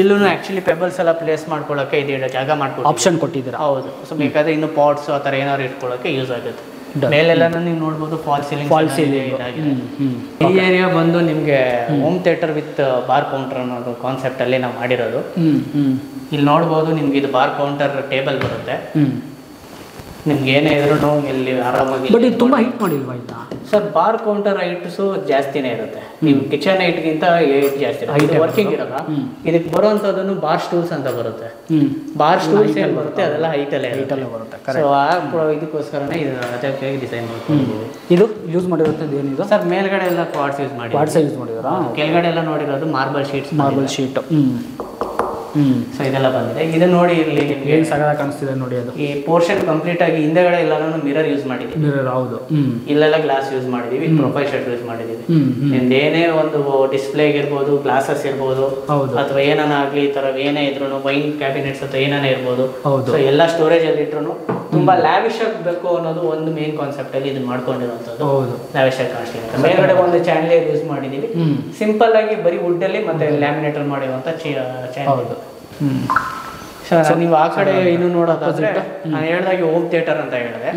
ಇಲ್ಲೂ ಆ್ಯಕ್ಚುಲಿ ಪೆಬಲ್ಸ್ ಎಲ್ಲ ಪ್ಲೇಸ್ ಮಾಡ್ಕೊಳ್ಳೋಕ್ಕೆ ಇದು ಜಾಗ ಮಾಡ್ಕೊಂಡು ಆಪ್ಷನ್ ಕೊಟ್ಟಿದ್ದೀರಾ. ಹೌದು. ಸೊ ಬೇಕಾದ್ರೆ ಇನ್ನು ಪಾಟ್ಸ್ ಆ ಥರ ಏನಾದ್ರು ಇಟ್ಕೊಳ್ಳೋಕ್ಕೆ ಯೂಸ್ ಆಗುತ್ತೆ. ಮೇಲೆಲ್ಲ ನೀವು ನೋಡ್ಬೋದು ಫಾಲ್ ಸೀಲಿಂಗ್. ಈ ಏರಿಯಾ ಬಂದು ನಿಮಗೆ home theatre with bar counter ಅನ್ನೋದು ಕಾನ್ಸೆಪ್ಟ್ ಅಲ್ಲಿ ನಾವು ಮಾಡಿರೋದು. ಇಲ್ಲಿ ನೋಡ್ಬೋದು ನಿಮ್ಗೆ ಇದು ಬಾರ್ ಕೌಂಟರ್ ಟೇಬಲ್ ಬರುತ್ತೆ. ನಿಮ್ಗೆ ಏನೇ ಇದ್ರು ಇಲ್ಲಿ ಆರಾಮಾಗಿ. ಬಟ್ ಇದು ತುಂಬ ಹೈಟ್ ಮಾಡಿಲ್ವಾ ಇದನ್ನ? ಸರ್ ಬಾರ್ ಕೌಂಟರ್ ಹೈಟ್ಸು ಜಾಸ್ತಿನೇ ಇರುತ್ತೆ. ನೀವು ಕಿಚನ್ ಹೈಟ್ಗಿಂತ ಹೈಟ್ ಜಾಸ್ತಿ ಇರುತ್ತೆ. ವರ್ಕಿಂಗ್ ಇರಲ್ಲ. ಇದಕ್ಕೆ ಬರುವಂಥದ್ದನ್ನು ಬಾರ್ ಸ್ಟೂಲ್ಸ್ ಅಂತ ಬರುತ್ತೆ. ಬಾರ್ ಸ್ಟೂಲ್ಸ್ ಏನು ಬರುತ್ತೆ ಅದೆಲ್ಲ ಹೈಟಲ್ಲೇ ಬರುತ್ತೆ. ಸೊ ಇದಕ್ಕೋಸ್ಕರನೇ ಇದು ಅದಕ್ಕೆ ಡಿಸೈನ್ ಮಾಡ್ಕೊಂಡಿದ್ದೀವಿ. ಇದು ಯೂಸ್ ಮಾಡಿರೋದು ಏನಿದೆ ಸರ್? ಮೇಲ್ಗಡೆ ಎಲ್ಲ ಕ್ವಾಡ್ಸ್ ಯೂಸ್ ಮಾಡಿ, ಯೂಸ್ ಮಾಡಿದಾರಾ? ಕೆಳಗಡೆ ಎಲ್ಲ ನೋಡಿರೋದು ಮಾರ್ಬಲ್ ಶೀಟ್. ಸೊ ಇದೆಲ್ಲ ಬಂದಿದೆ. ಇದು ನೋಡಿ ಇಲ್ಲಿ ಏನು ಸಗದ ಕಾಣಿಸ್ತಿದೆ ನೋಡಿ. ಅದು ಈ ಪೋರ್ಷನ್ ಕಂಪ್ಲೀಟ್ ಆಗಿ ಹಿಂದೆಗಡೆ ಎಲ್ಲಾನು ಮಿರರ್ ಯೂಸ್ ಮಾಡಿದ್ದೀವಿ. ಮಿರರ್, ಹೌದು. ಇಲ್ಲೆಲ್ಲ ಗ್ಲಾಸ್ ಯೂಸ್ ಮಾಡಿದೀವಿ, ಪ್ರೊಫೈಲ್ ಶಟ್ ಯೂಸ್ ಮಾಡಿದೀವಿ. ನಿಮ್ದು ಏನೇ ಒಂದು ಡಿಸ್ಪ್ಲೇ ಇರ್ಬೋದು, ಗ್ಲಾಸಸ್ ಇರ್ಬೋದು, ಅಥವಾ ಏನಾನ ಆಗ್ಲಿ ಈ ತರ ಏನೇ ಇದ್ರು ವೈನ್ ಕ್ಯಾಬಿನೆಟ್ಸ್ ಅಥವಾ ಏನಾನೇ ಇರ್ಬೋದು. ಸೊ ಎಲ್ಲ ಸ್ಟೋರೇಜ್ ಅಲ್ಲಿ ಇಟ್ರು ತುಂಬಾ ಲ್ಯಾವಿಶ್ ಆಗಬೇಕು ಅನ್ನೋದು ಒಂದು ಮೇನ್ ಕಾನ್ಸೆಪ್ಟ್ ಅಲ್ಲಿ ಇದನ್ನ ಮಾಡ್ಕೊಂಡಿರುವಂತದ್ದು. ಲ್ಯಾವಿಶ್ ಆಗಿ ಕಾಣಿಸ್ಲಿ ಅಂತ ಮೇಲ್ಗಡೆ ಒಂದು ಚಾಂಡ್ಲಿಯರ್ ಯೂಸ್ ಮಾಡಿದೀವಿ. ಸಿಂಪಲ್ ಆಗಿ ಬರೀ ವುಡ್ ಅಲ್ಲಿ ಮತ್ತೆ ಲ್ಯಾಮಿನೇಟರ್ ಮಾಡಿರುವಂತ ಚಾಂಡ್ಲಿಯರ್. ಸೊ ನೀವು ಆ ಕಡೆ ಇನ್ನು ನೋಡೋದಾದ್ರೆ ನಾನು ಹೇಳ್ದಾಗೆ ಹೋಮ್ ಥಿಯೇಟರ್ ಅಂತ ಹೇಳಿದೆ.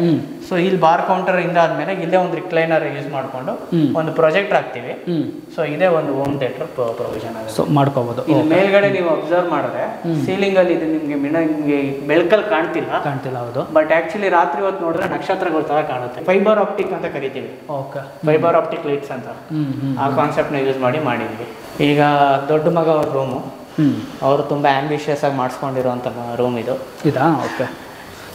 ಸೊ ಇಲ್ಲಿ ಬಾರ್ ಕೌಂಟರ್ ಇಂದ ಆದ್ಮೇಲೆ ಇಲ್ಲೇ ಒಂದು ರಿಕ್ಲೈನರ್ ಯೂಸ್ ಮಾಡ್ಕೊಂಡು ಒಂದು ಪ್ರೊಜೆಕ್ಟರ್ ಹಾಕ್ತಿವಿ. ಸೊ ಇದೇ ಒಂದು ಹೋಮ್ ಥಿಯೇಟರ್ ಪ್ರೊವಿಷನ್ ಆಗುತ್ತೆ, ಮಾಡ್ಕೋಬಹುದು. ಇಲ್ಲಿ ಮೇಲ್ಗಡೆ ನೀವು ಅಬ್ಸರ್ವ್ ಮಾಡಿದ್ರೆ ಸೀಲಿಂಗ್ ಅಲ್ಲಿ ಇದು ನಿಮ್ಗೆ ಬೆಳಕಲ್ಲಿ ಕಾಣ್ತಿಲ್ಲ. ಹೌದು. ಬಟ್ ಆಕ್ಚುಲಿ ರಾತ್ರಿ ಹೊತ್ತು ನೋಡಿದ್ರೆ ನಕ್ಷತ್ರಗಳ ತರ ಕಾಣುತ್ತೆ. ಫೈಬರ್ ಆಪ್ಟಿಕ್ ಅಂತ ಕರಿತೀವಿ. ಫೈಬರ್ ಆಪ್ಟಿಕ್ ಲೈಟ್ಸ್ ಅಂತ ಆ ಕಾನ್ಸೆಪ್ಟ್ ನ ಯೂಸ್ ಮಾಡಿದ್ವಿ. ಈಗ ದೊಡ್ಡ ಮಗ ಅವ್ರ ರೂಮು, ಅವರು ತುಂಬಾ ಆಂಬಿಷಿಯಸ್ ಆಗಿ ಮಾಡಿಸ್ಕೊಂಡಿರುವಂತ ರೂಮ್ ಇದು. ಇದಾ? ಓಕೆ.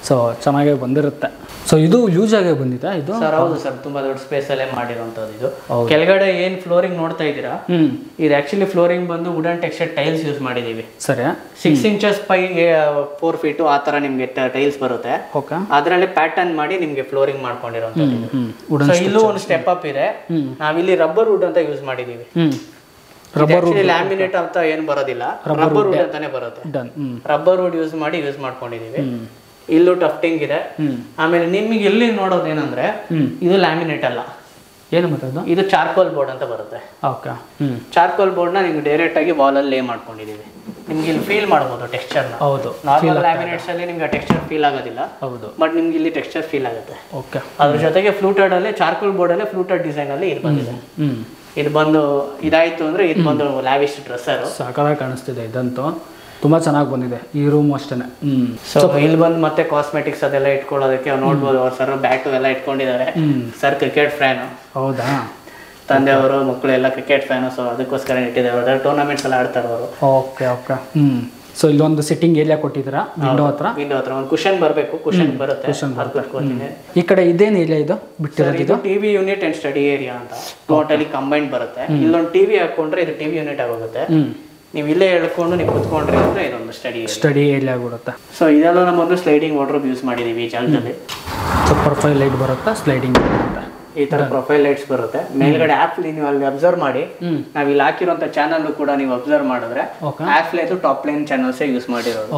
ಸೊ ಚೆನ್ನಾಗಿ ಬಂದಿರುತ್ತೆ. ಸೊ ಇದು ಯೂಸ್ ಆಗಿ ಬಂದಿದೆ ಇದು? ಸರ್ ಹೌದು ಸರ್, ತುಂಬಾ ದೊಡ್ಡ ಸ್ಪೇಸ್ ಅಲ್ಲೇ ಮಾಡಿರುವಂತದ್ದು ಇದು. ಕೆಳಗಡೆ ಏನ್ ಫ್ಲೋರಿಂಗ್ ನೋಡ್ತಾ ಇದ್ದೀರಾ, ಇದು ಆಕ್ಚುಲಿ ಫ್ಲೋರಿಂಗ್ ಬಂದು ವುಡನ್ ಟೆಕ್ಸ್ಚರ್ ಟೈಲ್ಸ್ ಯೂಸ್ ಮಾಡಿದೀವಿ. ಸರಿ. 6 inches by 4 feet ಆ ತರ ನಿಮ್ಗೆ ಟೈಲ್ಸ್ ಬರುತ್ತೆ. ಅದರಲ್ಲಿ ಪ್ಯಾಟರ್ನ್ ಮಾಡಿ ನಿಮ್ಗೆ ಫ್ಲೋರಿಂಗ್ ಮಾಡ್ಕೊಂಡಿರುವಂತದ್ದು. ಸೊ ಇಲ್ಲೂ ಒಂದು ಸ್ಟೆಪ್ ಅಪ್ ಇದೆ. ನಾವಿಲ್ಲಿ ರಬ್ಬರ್ ವುಡ್ ಅಂತ ಯೂಸ್ ಮಾಡಿದೀವಿ. ಲ್ಯಾಮಿನೇಟ್ ಅಂತ ಏನು ಬರೋದಿಲ್ಲ, ರಬ್ಬರ್ ವುಡ್ ಅಂತಾನೆ ಬರುತ್ತೆ. ರಬ್ಬರ್ ವುಡ್ ಯೂಸ್ ಮಾಡ್ಕೊಂಡಿದೀವಿ. ಇಲ್ಲೂ ಟಫ್ಟಿಂಗ್ ಇದೆ. ಆಮೇಲೆ ನಿಮ್ಗೆ ಇಲ್ಲಿ ನೋಡೋದೇನಂದ್ರೆ ಇದು ಲ್ಯಾಮಿನೇಟ್ ಅಲ್ಲ, ಏನು ಮತ್ತೆ ಇದು ಚಾರ್ಕೋಲ್ ಬೋರ್ಡ್ ಅಂತ ಬರುತ್ತೆ. ಚಾರ್ಕೋಲ್ ಬೋರ್ಡ್ ನ ನಿಮ್ಗೆ ಡೈರೆಕ್ಟ್ ಆಗಿ ವಾಲ್ ಅಲ್ಲಿ ಲೇ ಮಾಡ್ಕೊಂಡಿದೀವಿ. ನಿಮ್ಗೆ ಇಲ್ಲಿ ಫೀಲ್ ಮಾಡಬಹುದು ಟೆಕ್ಸ್ಚರ್ ನ. ಹೌದು, ನಾರ್ಮಲ್ ಲ್ಯಾಮಿನೇಟ್ಸ್ ಅಲ್ಲಿ ನಿಮ್ಗೆ ಟೆಕ್ಸ್ಚರ್ ಫೀಲ್ ಆಗೋದಿಲ್ಲ. ಹೌದು, ಬಟ್ ನಿಮ್ಗೆ ಇಲ್ಲಿ ಟೆಕ್ಸ್ಚರ್ ಫೀಲ್ ಆಗುತ್ತೆ. ಅದ್ರ ಜೊತೆಗೆ ಫ್ಲೂಟೆಡ್ ಅಲ್ಲಿ ಚಾರ್ಕೋಲ್ ಬೋರ್ಡ್ ಅಲ್ಲಿ ಫ್ಲೂಟೆಡ್ ಡಿಸೈನ್ ಅಲ್ಲಿ ಇದು ಬಂದಿದೆ. ಇದು ಬಂದು ಇದಾಯ್ತು ಅಂದ್ರೆ ಇದು ಬಂದು ಲ್ಯಾವಿಶ್ ಡ್ರೆಸ್ಸರ್ ಸಾಕಾಗಿ ಕಾಣಿಸ್ತಿದೆ. ಇದಂತೂ ತುಂಬಾ ಚೆನ್ನಾಗಿ ಬಂದಿದೆ. ಈ ರೂಮ್ ಅಷ್ಟೇನೆ. ಸೊ ಇಲ್ಲಿ ಬಂದು ಮತ್ತೆ ಕಾಸ್ಮೆಟಿಕ್ಸ್ ಅದೆಲ್ಲ ಇಟ್ಕೊಳ್ಳೋದಕ್ಕೆ ನೋಡ್ಬೋದು. ಅವ್ರ ಸರ್ ಬ್ಯಾಟು ಎಲ್ಲ ಇಟ್ಕೊಂಡಿದ್ದಾರೆ. Sir cricket fan. ಹೌದಾ? ತಂದೆಯವರು ಮಕ್ಕಳು ಎಲ್ಲ ಕ್ರಿಕೆಟ್ ಫ್ಯಾನು. ಸೊ ಅದಕ್ಕೋಸ್ಕರ ಇಟ್ಟಿದ್ದಾರೆ. ಟೂರ್ನಮೆಂಟ್ಸ್ ಎಲ್ಲ ಆಡ್ತಾರೆ ಅವರು. ಓಕೆ. ಸೊ ಇಲ್ಲೊಂದು ಸಿಟ್ಟಿಂಗ್ ಏರಿಯಾ ಕೊಟ್ಟಿದ್ದೀರಾ ವಿಂಡೋ ಹತ್ರ ಒಂದು ಕುಷನ್ ಬರಬೇಕು. ಕುಷನ್ ಬರುತ್ತೆ. ಈ ಕಡೆ ಇದೇನು ಏರಿಯಾ ಇದು ಬಿಟ್ಟಿರೋದು? ಇದು TV unit and study area ಅಂತ ಟೋಟಲಿ ಕಂಬೈನ್ಡ್ ಬರುತ್ತೆ. ಇಲ್ಲೊಂದು ಟಿವಿ ಹಾಕೊಂಡ್ರೆ ಇದು ಟಿವಿ ಯೂನಿಟ್ ಆಗೋಗುತ್ತೆ. ನೀವು ಇಲ್ಲೇ ಹೇಳ್ಕೊಂಡು ನೀವು ಕುತ್ಕೊಂಡ್ರಿ ಅಂದ್ರೆ ಇದೊಂದು ಸ್ಟಡಿ ಏರಿಯಾ ಬರುತ್ತೆ. ಸೊ ಇದೆಲ್ಲ ನಮ್ಮೊಂದು ಸ್ಲೈಡಿಂಗ್ ವಾರ್ಡ್ರೋಬ್ ಯೂಸ್ ಮಾಡಿದೀವಿ ಈ ಜಾಗದಲ್ಲಿ. ಸೊ ಪ್ರೊಫೈಲ್ ಲೈಟ್ ಬರುತ್ತೆ, ಸ್ಲೈಡಿಂಗ್ ಬರುತ್ತೆ. ಈ ತರ ಪ್ರೊಫೈಲ್ ಲೈಟ್ಸ್ ಬರುತ್ತೆ. ಮೇಲ್ಗಡೆ ಆಪ್ ನೀವು ಅಲ್ಲಿ ಅಬ್ಸರ್ವ್ ಮಾಡಿ, ನಾವ್ ಇಲ್ಲಿ ಹಾಕಿರುವಂತ ಚಾನಲ್ ಕೂಡ ನೀವು ಅಬ್ಸರ್ವ್ ಮಾಡಿದ್ರೆ ಆಪ್ ಇದು ಟಾಪ್ ಲೈನ್ ಚಾನಲ್ಸ್ ಯೂಸ್ ಮಾಡಿರೋದು.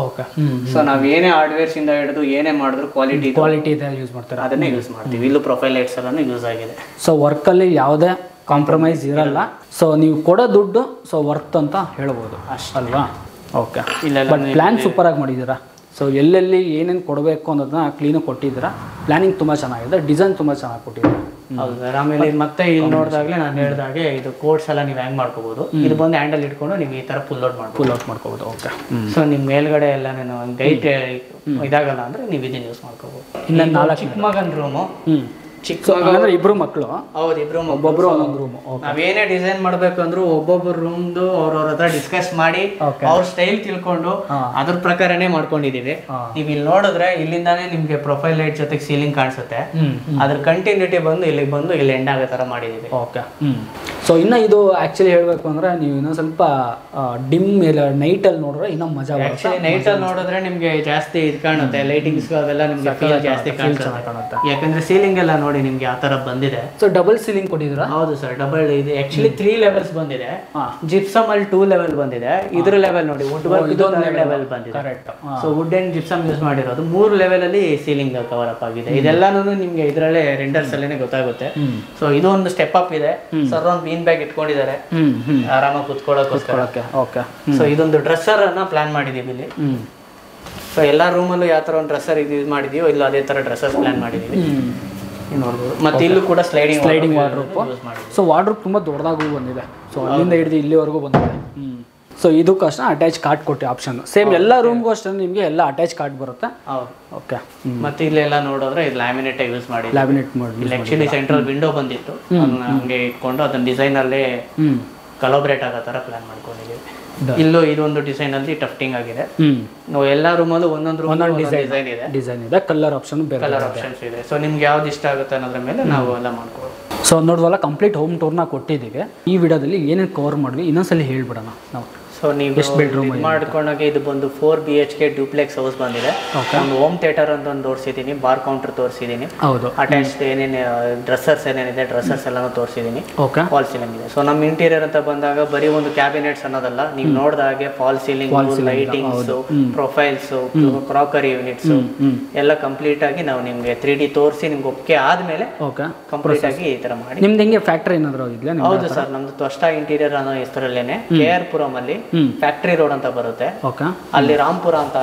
ಸೊ ನಾವ್ ಏನೇ ಹಾರ್ಡ್ವೇರ್ಸ್ ಇಂದ ಹಿಡಿದು ಏನೇ ಮಾಡಿದ್ರು ಕ್ವಾಲಿಟಿ ಯೂಸ್ ಮಾಡ್ತಾರೆ, ಅದನ್ನೇ ಯೂಸ್ ಮಾಡ್ತೀವಿ. ಇಲ್ಲೂ ಪ್ರೊಫೈಲ್ ಲೈಟ್ಸ್ ಎಲ್ಲ ಯೂಸ್ ಆಗಿದೆ. ಸೊ ವರ್ಕ್ ಅಲ್ಲಿ ಯಾವುದೇ ಕಾಂಪ್ರಮೈಸ್ ಇರಲ್ಲ. ಸೊ ನೀವು ಕೊಡೋ ದುಡ್ಡು ಸೊ ವರ್ತ್ ಅಂತ ಹೇಳ್ಬೋದು ಅಲ್ವಾ? ಓಕೆ. ಬಟ್ ಪ್ಲಾನ್ ಸೂಪರ್ ಆಗಿ ಮಾಡಿದ್ದೀರಾ. ಸೊ ಎಲ್ಲೆಲ್ಲಿ ಏನೇನು ಕೊಡಬೇಕು ಅನ್ನೋದನ್ನ ಕ್ಲೀನಾಗಿ ಕೊಟ್ಟಿದ್ದೀರಾ. ಪ್ಲಾನಿಂಗ್ ತುಂಬ ಚೆನ್ನಾಗಿದೆ, ಡಿಸೈನ್ ತುಂಬ ಚೆನ್ನಾಗಿ ಕೊಟ್ಟಿದ್ದೀರಾ. ಹೌದು ಸರ್. ಆಮೇಲೆ ಮತ್ತೆ ಇಲ್ಲಿ ನೋಡಿದಾಗಲೇ ನಾನು ಹೇಳಿದಾಗೆ ಇದು ಕೋಡ್ಸ್ ಎಲ್ಲ ನೀವು ಹ್ಯಾಂಗ್ ಮಾಡ್ಕೋಬಹುದು. ಇದು ಬಂದು ಹ್ಯಾಂಡಲ್ ಇಟ್ಕೊಂಡು ನೀವು ಈ ತರ ಫುಲ್ ಔಟ್ ಮಾಡ್ಕೋಬಹುದು. ಓಕೆ. ಸೊ ನಿಮ್ ಮೇಲ್ಗಡೆ ಎಲ್ಲ ನಾನು ಗೈಟ್ ಇದಾಗಲ್ಲ ಅಂದ್ರೆ ನೀವು ಇದನ್ನ ಯೂಸ್ ಮಾಡ್ಕೋಬಹುದು. ಇನ್ನ 4 ಚಿಕ್ಕ ಮಗನ ರೂಮು. ಚಿಕ್ಕ ಮಗ ಇಬ್ರು ಮಕ್ಕಳು. ಹೌದು, ಇಬ್ರು ಒಬ್ಬೊಬ್ರು ಒಂದೊಂದು ರೂಮ್. ನಾವೇನೇ ಡಿಸೈನ್ ಮಾಡ್ಬೇಕಂದ್ರು ಒಬ್ಬೊಬ್ಬರು ರೂಮ್ದು ಅವ್ರವ್ರ ಹತ್ರ ಡಿಸ್ಕಸ್ ಮಾಡಿ ಅವ್ರ ಸ್ಟೈಲ್ ತಿಳ್ಕೊಂಡು ಅದ್ರ ಪ್ರಕಾರನೇ ಮಾಡ್ಕೊಂಡಿದೀವಿ. ನೀವ್ ಇಲ್ಲಿ ನೋಡಿದ್ರೆ ಇಲ್ಲಿಂದಾನೇ ನಿಮ್ಗೆ ಪ್ರೊಫೈಲ್ ಲೈಟ್ ಜೊತೆಗೆ ಸೀಲಿಂಗ್ ಕಾಣಿಸುತ್ತೆ. ಅದ್ರ ಕಂಟಿನ್ಯೂಟಿ ಬಂದು ಇಲ್ಲಿ ಎಂಡ್ ಆಗೋ ತರ ಮಾಡಿದೀವಿ. ಓಕೆ. ಸೊ ಇನ್ನ ಇದು ಆಕ್ಚುಲಿ ಹೇಳ್ಬೇಕು ಅಂದ್ರೆ ನೀವು ಇನ್ನೊಂದ್ ಸ್ವಲ್ಪ ಡಿಮ್ ನೈಟ್ ಅಲ್ಲಿ ನೋಡಿದ್ರೆ ಇನ್ನೂ ಮಜಾ ಬರುತ್ತೆ. ನೈಟ್ ಅಲ್ಲಿ ನೋಡಿದ್ರೆ ನಿಮ್ಗೆ ಜಾಸ್ತಿ ಇದು ಕಾಣುತ್ತೆ. ಲೈಟಿಂಗ್ಸ್ ಅವೆಲ್ಲ ನಿಮ್ಗೆ ಫೀಲ್ ಜಾಸ್ತಿ ಕಾಣುತ್ತೆ. ಯಾಕಂದ್ರೆ ಸೀಲಿಂಗ್ ಎಲ್ಲ ನೋಡಿ ನಿಮ್ಗೆ ಆ ತರ ಬಂದಿದೆ. ಸೊ ಡಬಲ್ ಸೀಲಿಂಗ್ ಕೊಟ್ಟಿದ್ದೀರಾ? ಹೌದು ಸರ್, ಡಬಲ್ ಇದೆ. ಆಕ್ಚುಲಿ 3 ಲೆವೆಲ್ಸ್ ಬಂದಿದೆ. ಜಿಪ್ಸಮ್ ಅಲ್ಲಿ 2 ಲೆವೆಲ್ ಬಂದಿದೆ. ಇದ್ರ ಲೆವೆಲ್ ನೋಡಿ ವುಡ್ ವರ್ಕ್ ಇದು ಲೆವೆಲ್ ಬಂದಿದೆ. So wood and gypsum use ಮಾಡಿರೋದು 3 ಲೆವೆಲ್ ಅಲ್ಲಿ ಸೀಲಿಂಗ್ ಕವರ್ ಅಪ್ ಆಗಿದೆ. ಇದೆಲ್ಲಾನು ನಿಮ್ಗೆ ಇದ್ರಲ್ಲೇ ರೆಂಡರ್ಸ್ ಅಲ್ಲೇನೆ ಗೊತ್ತಾಗುತ್ತೆ. ಸೊ ಇದು ಒಂದು ಸ್ಟೆಪ್ ಅಪ್ ಇದೆ. ಸರ್ ಒಂದು ಬೀನ್ ಬ್ಯಾಗ್ ಇಟ್ಕೊಂಡಿದ್ದಾರೆ ಆರಾಮಾಗಿ ಕುತ್ಕೊಳ್ಳೋಕೋಸ್ಕರ. ಸೊ ಇದೊಂದು ಡ್ರೆಸ್ಸರ್ ಅನ್ನ ಪ್ಲಾನ್ ಮಾಡಿದೀವಿ ಇಲ್ಲಿ. ಸೊ ಎಲ್ಲಾ ರೂಮಲ್ಲೂ ಯಾವ ತರ ಒಂದು ಡ್ರೆಸ್ಸರ್ ಯೂಸ್ ಮಾಡಿದೀವೋ ಇಲ್ಲ ಅದೇ ತರ ಡ್ರೆಸ್ಸರ್ಸ್ ಪ್ಲಾನ್ ಮಾಡಿದೀವಿ. ನೋಡ್ಬೋದು. ಮತ್ತೆ ಇಲ್ಲೂ ಕೂಡ ಸ್ಲೈಡಿಂಗ್ ವಾರ್ಡ್ರೋಬ್. ಸೊ ವಾರ್ಡ್ರೋಬ್ ತುಂಬಾ ದೊಡ್ಡದಾಗೂ ಬಂದಿದೆ. ಸೊ ಅಲ್ಲಿಂದ ಹಿಡಿದು ಇಲ್ಲಿವರೆಗೂ ಬಂದಿದೆ. ಸೊ ಇದಕ್ಕೂ ಅಷ್ಟೇ ಅಟ್ಯಾಚ್ ಕಾರ್ಡ್ ಕೊಟ್ಟು ಆಪ್ಷನ್ ಸೇಮ್ ಎಲ್ಲ ರೂಮ್ಗೂ ಅಷ್ಟೇ ನಿಮಗೆ ಎಲ್ಲ ಅಟ್ಯಾಚ್ ಕಾರ್ಡ್ ಬರುತ್ತೆ. ಹೌದು. ಓಕೆ. ಮತ್ತೆ ಇಲ್ಲೆಲ್ಲ ನೋಡಿದ್ರೆ ಇದು ಲ್ಯಾಮಿನೇಟ್ ಯೂಸ್ ಮಾಡಿ ಲ್ಯಾಮಿನೇಟ್ ಮಾಡಿ ಇಲ್ಲಿ ಆಕ್ಚುಲಿ ಸೆಂಟ್ರಲ್ ವಿಂಡೋ ಬಂದಿತ್ತು, ಹಂಗೆ ಇಟ್ಕೊಂಡು ಅದನ್ನ ಡಿಸೈನ್ ಅಲ್ಲೇ ಕಲಾಬ್ರೇಟ್ ಆಗೋ ತರ ಪ್ಲಾನ್ ಮಾಡ್ಕೊಂಡಿದ್ದೀವಿ. ಇಲ್ಲೂ ಇದೊಂದು ಡಿಸೈನ್ ಅಲ್ಲಿ ಟಫ್ಟಿಂಗ್ ಆಗಿದೆ. ಎಲ್ಲ ರೂಮಲ್ಲೂ ಒಂದೊಂದು ಡಿಸೈನ್ ಇದೆ, ಕಲರ್ ಆಪ್ಷನ್ ಕಲರ್ ಆಪ್ಷನ್ಸ್ ಇದೆ. ಸೊ ನಿಮ್ಗೆ ಯಾವ್ದು ಇಷ್ಟ ಆಗುತ್ತೆ ಅನ್ನೋದ್ರ ಮೇಲೆ ನಾವು ಎಲ್ಲ ಮಾಡ್ಕೊಳ್ಳೋದು. ಸೊ ನೋಡಿದ್ವಲ್ಲ, ಕಂಪ್ಲೀಟ್ ಹೋಮ್ ಟೂರ್ನ ಕೊಟ್ಟಿದ್ದೀವಿ. ಈ ವಿಡಿಯೋದಲ್ಲಿ ಏನೇನು ಕವರ್ ಮಾಡಿದ್ವಿ ಇನ್ನೊಂದ್ಸಲಿ ಹೇಳ್ಬಿಡೋಣ ನಾವು. ಸೊ ನೀವು ಮಾಡ್ಕೊಂಡಾಗೆ ಇದು ಬಂದು 4 BHK ಡ್ಯೂಪ್ಲೆಕ್ಸ್ ಹೌಸ್ ಬಂದಿದೆ. ಒಂದು ಹೋಮ್ ಥಿಯೇಟರ್ ಅಂತ ಒಂದು ತೋರಿಸಿದ್ದೀನಿ, ಬಾರ್ ಕೌಂಟರ್ ತೋರಿಸಿದ್ದೀನಿ, ಹೌದು, ಅಟ್ಯಾಚ್ಡ್ ಏನೇನು ಡ್ರೆಸ್ಸರ್ಸ್ ಏನೇನಿದೆ ಡ್ರೆಸ್ಸರ್ಸ್ ಎಲ್ಲಾನು ತೋರಿಸಿದ್ದೀನಿ, ಓಕೆ, ಫಾಲ್ ಸೀಲಿಂಗ್ ಇದೆ. ಸೊ ನಮ್ಮ ಇಂಟೀರಿಯರ್ ಅಂತ ಬಂದಾಗ ಬರೀ ಒಂದು ಕ್ಯಾಬಿನೆಟ್ಸ್ ಅನ್ನೋದಲ್ಲ, ನೀವು ನೋಡಿದ ಹಾಗೆ fall ceiling, lightings, profiles, crockery units ಎಲ್ಲ ಕಂಪ್ಲೀಟ್ ಆಗಿ ನಾವು ನಿಮ್ಗೆ 3D ತೋರಿಸಿ ನಿಮ್ಗೆ ಒಪ್ಪಿಗೆ ಆದ್ಮೇಲೆ ಕಂಪ್ಲೀಟ್ ಆಗಿ ಈ ತರ ಮಾಡಿ. ನಿಮ್ದು ಹೆಂಗೆ ಫ್ಯಾಕ್ಟರಿ ಏನಾದ್ರು ಇದೆಯಾ? ಹೌದು ಸರ್, ನಮ್ದು ತ್ವಷ್ಟಾ ಇಂಟೀರಿಯರ್ ಅನ್ನೋ ಹೆಸರಲ್ಲೇನೆ KR ಪುರಂ ಅಲ್ಲಿ ಫ್ಯಾಕ್ಟರಿ ರೋಡ್ ಅಂತ ಬರುತ್ತೆ, ಅಲ್ಲಿ ರಾಂಪುರ ಅಂತ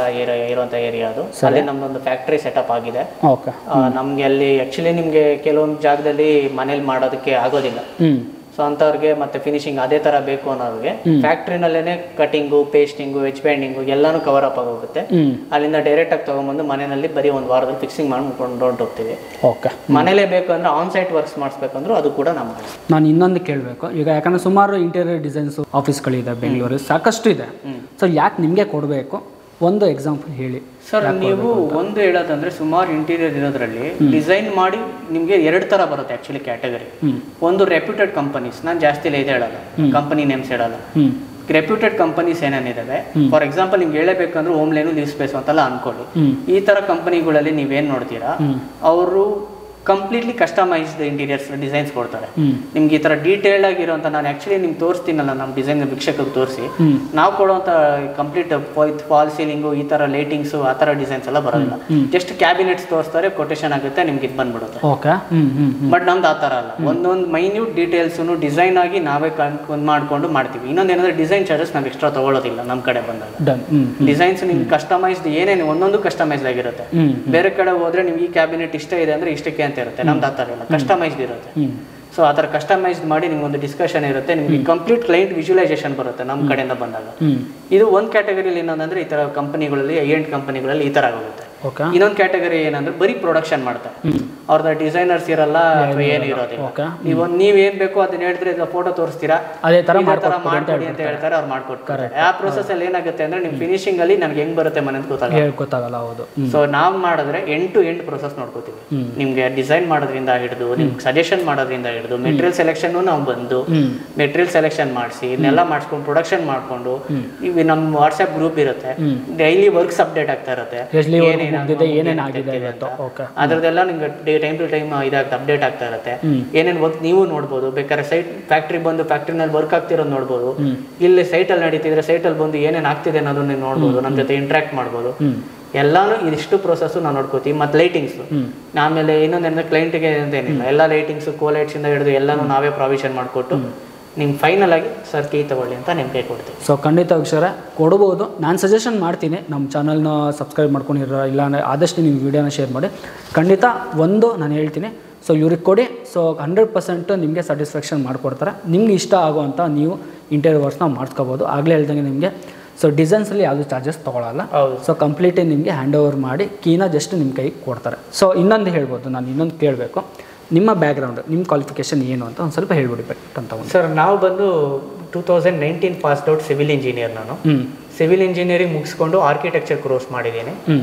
ಇರುವಂತ ಏರಿಯಾ ಅದು. ಅಲ್ಲಿ ನಮ್ದೊಂದು ಫ್ಯಾಕ್ಟರಿ ಸೆಟಪ್ ಆಗಿದೆ. ನಮ್ಗೆ ಅಲ್ಲಿ ಆಕ್ಚುಲಿ ನಿಮ್ಗೆ ಕೆಲವೊಂದು ಜಾಗದಲ್ಲಿ ಮನೇಲಿ ಮಾಡೋದಕ್ಕೆ ಆಗೋದಿಲ್ಲ. ಸೊ ಅಂತವ್ರಿಗೆ ಮತ್ತೆ ಫಿನಿಶಿಂಗ್ ಅದೇ ತರ ಬೇಕು ಅನ್ನೋರಿಗೆ ಫ್ಯಾಕ್ಟ್ರಿನಲ್ಲೇನೆ ಕಟಿಂಗು, ಪೇಸ್ಟಿಂಗು, ಎಚ್ ಬ್ಯಾಂಡಿಂಗು ಎಲ್ಲಾನು ಕವರ್ ಅಪ್ ಆಗೋಗುತ್ತೆ. ಅಲ್ಲಿಂದ ಡೈರೆಕ್ಟ್ ಆಗಿ ತಗೊಂಡ್ಬಂದು ಮನೆಯಲ್ಲಿ ಬರೀ ಒಂದು ವಾರದಲ್ಲಿ ಫಿಕ್ಸಿಂಗ್ ಮಾಡ್ಕೊಂಡು ಹೋಗ್ತೀವಿ. ಮನೇಲೇ ಬೇಕು ಅಂದ್ರೆ ಆನ್ ಸೈಟ್ ವರ್ಕ್ಸ್ ಮಾಡಿಸ್ಬೇಕಂದ್ರೆ ಅದು ಕೂಡ ನಮ್ಮ. ನಾನು ಇನ್ನೊಂದು ಕೇಳಬೇಕು, ಈಗ ಯಾಕಂದ್ರೆ ಸುಮಾರು ಇಂಟೀರಿಯರ್ ಡಿಸೈನ್ಸ್ ಆಫೀಸ್ಗಳಿದೆ ಬೆಂಗಳೂರು, ಸಾಕಷ್ಟು ಇದೆ. ಸೊ ಯಾಕೆ ನಿಮಗೆ ಕೊಡಬೇಕು? ಒಂದು ಎಕ್ಸಾಂಪಲ್ ಹೇಳಿ ಸರ್. ನೀವು ಒಂದು ಹೇಳೋದಂದ್ರೆ ಸುಮಾರು ಇಂಟೀರಿಯರ್ ಇರೋದ್ರಲ್ಲಿ ಡಿಸೈನ್ ಮಾಡಿ ನಿಮ್ಗೆ 2 ತರ ಬರುತ್ತೆ ಆಕ್ಚುಲಿ ಕ್ಯಾಟಗರಿ. ಒಂದು ರೆಪ್ಯೂಟೆಡ್ ಕಂಪನೀಸ್, ನಾನು ಜಾಸ್ತಿ ಇದು ಹೇಳಲ್ಲ, ಕಂಪನಿ ನೇಮ್ಸ್ ಹೇಳಲ್ಲ. ರೆಪ್ಯೂಟೆಡ್ ಕಂಪನೀಸ್ ಏನೇನಿದಾವೆ, ಫಾರ್ ಎಕ್ಸಾಂಪಲ್ ನಿಮ್ಗೆ ಹೇಳಬೇಕಂದ್ರೆ ಹೋಮ್ ಲೈನು, ಲೀವ್ ಸ್ಪೇಸ್ ಅಂತೆಲ್ಲ ಅನ್ಕೊಳ್ಳಿ. ಈ ತರ ಕಂಪನಿಗಳಲ್ಲಿ ನೀವೇನ್ ನೋಡ್ತೀರಾ, ಅವರು ಕಂಪ್ಲೀಟ್ಲಿ ಕಸ್ಟಮೈಸ್ಡ್ ಇಂಟೀರಿಯರ್ಸ್ ಡಿಸೈನ್ಸ್ ಕೊಡ್ತಾರೆ ನಿಮ್ಗೆ. ಈ ತರ ಡೀಟೇಲ್ಡ್ ಆಗಿರುವಂತ, ನಾನು ಆಕ್ಚುಲಿ ನಿಮ್ಗೆ ತೋರಿಸ್ತೀನಲ್ಲ ನಮ್ಮ ಡಿಸೈನ್ ವೀಕ್ಷಕರಿಗೆ ತೋರಿಸಿ, ನಾವು ಕೊಡುವಂತ ಕಂಪ್ಲೀಟ್ ಫಾಲ್ ಸೀಲಿಂಗು, ಈ ತರ ಲೈಟಿಂಗ್ಸ್, ಆ ತರ ಡಿಸೈನ್ಸ್ ಎಲ್ಲ ಬರೋದಿಲ್ಲ. ಜಸ್ಟ್ ಕ್ಯಾಬಿನೆಟ್ಸ್ ತೋರಿಸ್ತಾರೆ, ಕೊಟೇಶನ್ ಆಗುತ್ತೆ, ನಿಮ್ಗೆ ಇದು ಬಂದ್ಬಿಡುತ್ತೆ. ಬಟ್ ನಮ್ದು ಆ ತರ ಅಲ್ಲ, ಒಂದೊಂದು ಮೈನ್ಯೂಟ್ ಡೀಟೇಲ್ಸ್ ಡಿಸೈನ್ ಆಗಿ ನಾವೇ ಮಾಡ್ಕೊಂಡು ಮಾಡ್ತೀವಿ. ಇನ್ನೊಂದೇನಂದ್ರೆ ಡಿಸೈನ್ ಚಾರ್ಜಸ್ ನಾವು ಎಕ್ಸ್ಟ್ರಾ ತಗೊಳ್ಳೋದಿಲ್ಲ ನಮ್ಮ ಕಡೆ ಬಂದಾಗ. ಡಿಸೈನ್ಸ್ ನಿಮ್ಗೆ ಕಸ್ಟಮೈಸ್ಡ್ ಏನೇನು ಒಂದೊಂದು ಕಸ್ಟಮೈಸ್ಡ್ ಆಗಿರುತ್ತೆ. ಬೇರೆ ಕಡೆ ಹೋದ್ರೆ ನಿಮ್ಗೆ ಈ ಕ್ಯಾಬಿನೆಟ್ ಇಷ್ಟ ಇದೆ ಅಂದ್ರೆ ಇಷ್ಟಕ್ಕೆ ಅಂತ ಇರುತ್ತೆ, ನಮ್ದು ಆ ಥರ ಇಲ್ಲ, ಕಸ್ಟಮೈಸ್ಡ್ ಇರುತ್ತೆ. ಸೊ ಆ ಥರ ಕಸ್ಟಮೈಸ್ಡ್ ಮಾಡಿ ನಿಮ್ಗೆ ಒಂದು ಡಿಸ್ಕಷನ್ ಇರುತ್ತೆ, ನಿಮ್ಗೆ ಕಂಪ್ಲೀಟ್ ಕ್ಲೈಂಟ್ ವಿಜುವಲೈಸೇಷನ್ ಬರುತ್ತೆ ನಮ್ಮ ಕಡೆಯಿಂದ ಬಂದಾಗ. ಇದು ಒಂದು ಕ್ಯಾಟಗರಿಲಿ ಇನ್ನೊಂದಂದ್ರೆ ಈ ತರ ಕಂಪನಿಗಳಲ್ಲಿ, ಐಎಂಡ್ ಕಂಪನಿಗಳಲ್ಲಿ ಈ ತರ ಆಗುತ್ತೆ. ಇನ್ನೊಂದು ಕ್ಯಾಟಗರಿ ಏನಂದ್ರೆ ಬರೀ ಪ್ರೊಡಕ್ಷನ್ ಮಾಡ್ತಾರೆ, ಅವ್ರದ ಡಿಸೈನರ್ಸ್ ಇರಲ್ಲ, ಏನು ಇರೋದಿಲ್ಲ. ನೀವೇನ್ ಬೇಕೋ ಅದನ್ನ ಹೇಳಿದ್ರೆ ಫೋಟೋ ತೋರಿಸ್ತೀರಾ, ಅದೇ ತರ ಮಾಡ್ಕೊಡಿ ಅಂತ ಹೇಳ್ತಾರೆ, ಅವ್ರು ಮಾಡ್ಕೊಡ್ತಾರೆ. ಆ ಪ್ರೊಸೆಸ್ ಅಲ್ಲಿ ಏನಾಗುತ್ತೆ ಅಂದ್ರೆ ನಿಮ್ ಫಿನಿಶಿಂಗ್ ಅಲ್ಲಿ ನನ್ಗೆ ಹೆಂಗ್ ಬರುತ್ತೆ ಮನೆ ಗೊತ್ತಾಗಲ್ಲ. ಸೊ ನಾವ್ ಮಾಡಿದ್ರೆ ಎಂಡ್ ಟು ಎಂಡ್ ಪ್ರೊಸೆಸ್ ನೋಡ್ಕೋತೀವಿ. ನಿಮ್ಗೆ ಡಿಸೈನ್ ಮಾಡೋದ್ರಿಂದ ಹಿಡಿದು ನಿಮ್ಗೆ ಸಜೆಷನ್ ಮಾಡೋದ್ರಿಂದ ಹಿಡಿದು ಮೆಟೀರಿಯಲ್ ಸೆಲೆಕ್ಷನ್ ನಾವು ಬಂದು ಮೆಟೀರಿಯಲ್ ಸೆಲೆಕ್ಷನ್ ಮಾಡಿಸಿ ಇದನ್ನೆಲ್ಲ ಮಾಡಿಸ್ಕೊಂಡು ಪ್ರೊಡಕ್ಷನ್ ಮಾಡ್ಕೊಂಡು, ಈಗ ನಮ್ಮ ವಾಟ್ಸ್ಆಪ್ ಗ್ರೂಪ್ ಇರುತ್ತೆ, ಡೈಲಿ ವರ್ಕ್ಸ್ ಅಪ್ಡೇಟ್ ಆಗ್ತಾ ಇರುತ್ತೆ, ಅದ್ರದ್ದೆಲ್ಲ ನಿಮ್ಗೆ ಟೈಮ್ ಟು ಟೈಮ್ ಇದಾಗ್ತಾ ಅಪ್ಡೇಟ್ ಆಗ್ತಾ ಇರುತ್ತೆ. ಏನೇನ್ ವರ್ಕ್ ನೀವು ನೋಡ್ಬೋದು, ಬೇಕಾದ್ರೆ ಸೈಟ್ ಫ್ಯಾಕ್ಟ್ರಿ ಬಂದು ಫ್ಯಾಕ್ಟ್ರಿನಲ್ಲಿ ವರ್ಕ್ ಆಗ್ತಿರೋದು ನೋಡ್ಬೋದು, ಇಲ್ಲಿ ಸೈಟ್ ಅಲ್ಲಿ ನಡೀತಿದ್ರೆ ಸೈಟ್ ಅಲ್ಲಿ ಬಂದು ಏನೇನ್ ಆಗ್ತಿದೆ ಅನ್ನೋದನ್ನ ನೋಡ್ಬೋದು, ನಮ್ಮ ಜೊತೆ ಇಂಟ್ರಾಕ್ಟ್ ಮಾಡ್ಬೋದು. ಎಲ್ಲಾನು ಇದಿಷ್ಟು ಪ್ರೊಸೆಸ್ ನಾವು ನೋಡ್ಕೋತೀವಿ. ಮತ್ತೆ ಲೈಟಿಂಗ್ಸ್ ಆಮೇಲೆ ಇನ್ನೊಂದೇನಂದ್ರೆ ಕ್ಲೈಂಟ್ಗೆ ಏನಿಲ್ಲ, ಎಲ್ಲ ಲೈಟಿಂಗ್ಸ್ ಕೋಲೈಟ್ಸ್ ಇಂದ ಹಿಡಿದು ಎಲ್ಲಾನು ನಾವೇ ಪ್ರಾವಿಷನ್ ಮಾಡಿಕೊಟ್ಟು ನಿಮ್ಗೆ ಫೈನಲ್ ಆಗಿ ಸರ್ ಕೀ ತಗೊಳ್ಳಿ ಅಂತ ನಿಮ್ಗೆ ಕೊಡ್ತೀವಿ. ಸೊ ಖಂಡಿತ ಅಕ್ಷರ ಕೊಡ್ಬೋದು. ನಾನು ಸಜೆಷನ್ ಮಾಡ್ತೀನಿ, ನಮ್ಮ ಚಾನಲ್ನ ಸಬ್ಸ್ಕ್ರೈಬ್ ಮಾಡ್ಕೊಂಡಿರೋ ಇಲ್ಲ ಅಂದರೆ ಆದಷ್ಟು ನೀವು ವೀಡಿಯೋನ ಶೇರ್ ಮಾಡಿ. ಖಂಡಿತ ಒಂದು ನಾನು ಹೇಳ್ತೀನಿ, ಸೊ ಇವ್ರಿಗೆ ಕೊಡಿ. ಸೊ 100% ನಿಮಗೆ ಸ್ಯಾಟಿಸ್ಫ್ಯಾಕ್ಷನ್ ಮಾಡಿಕೊಡ್ತಾರೆ. ನಿಮ್ಗೆ ಇಷ್ಟ ಆಗುವಂಥ ನೀವು ಇಂಟೀರಿಯರ್ ವರ್ಕ್ಸ್ನ ಮಾಡ್ಕೋಬೋದು. ಆಗಲೇ ಹೇಳ್ದಂಗೆ ನಿಮಗೆ ಸೊ ಡಿಸೈನ್ಸಲ್ಲಿ ಯಾವುದು ಚಾರ್ಜಸ್ ತೊಗೊಳಲ್ಲ. ಸೊ ಕಂಪ್ಲೀಟಾಗಿ ನಿಮಗೆ ಹ್ಯಾಂಡ್ ಓವರ್ ಮಾಡಿ ಕೀನ ಜಸ್ಟ್ ನಿಮ್ಮ ಕೈಗೆ ಕೊಡ್ತಾರೆ. ಸೊ ಇನ್ನೊಂದು ಹೇಳ್ಬೋದು, ನಾನು ಇನ್ನೊಂದು ಕೇಳಬೇಕು, ನಿಮ್ಮ ಬ್ಯಾಕ್ಗ್ರೌಂಡ್, ನಿಮ್ಮ ಕ್ವಾಲಿಫಿಕೇಷನ್ ಏನು ಅಂತ ಒಂದು ಸ್ವಲ್ಪ ಹೇಳ್ಬಿಡ್ಬೇಕಂತ. ಸರ್ ನಾವು ಬಂದು 2019 ಪಾಸ್ಡ್ ಔಟ್ ಸಿವಿಲ್ ಇಂಜಿನಿಯರ್. ನಾನು ಸಿವಿಲ್ ಇಂಜಿನಿಯರಿಂಗ್ ಮುಗಿಸ್ಕೊಂಡು ಆರ್ಕಿಟೆಕ್ಚರ್ ಕೋರ್ಸ್ ಮಾಡಿದ್ದೀನಿ,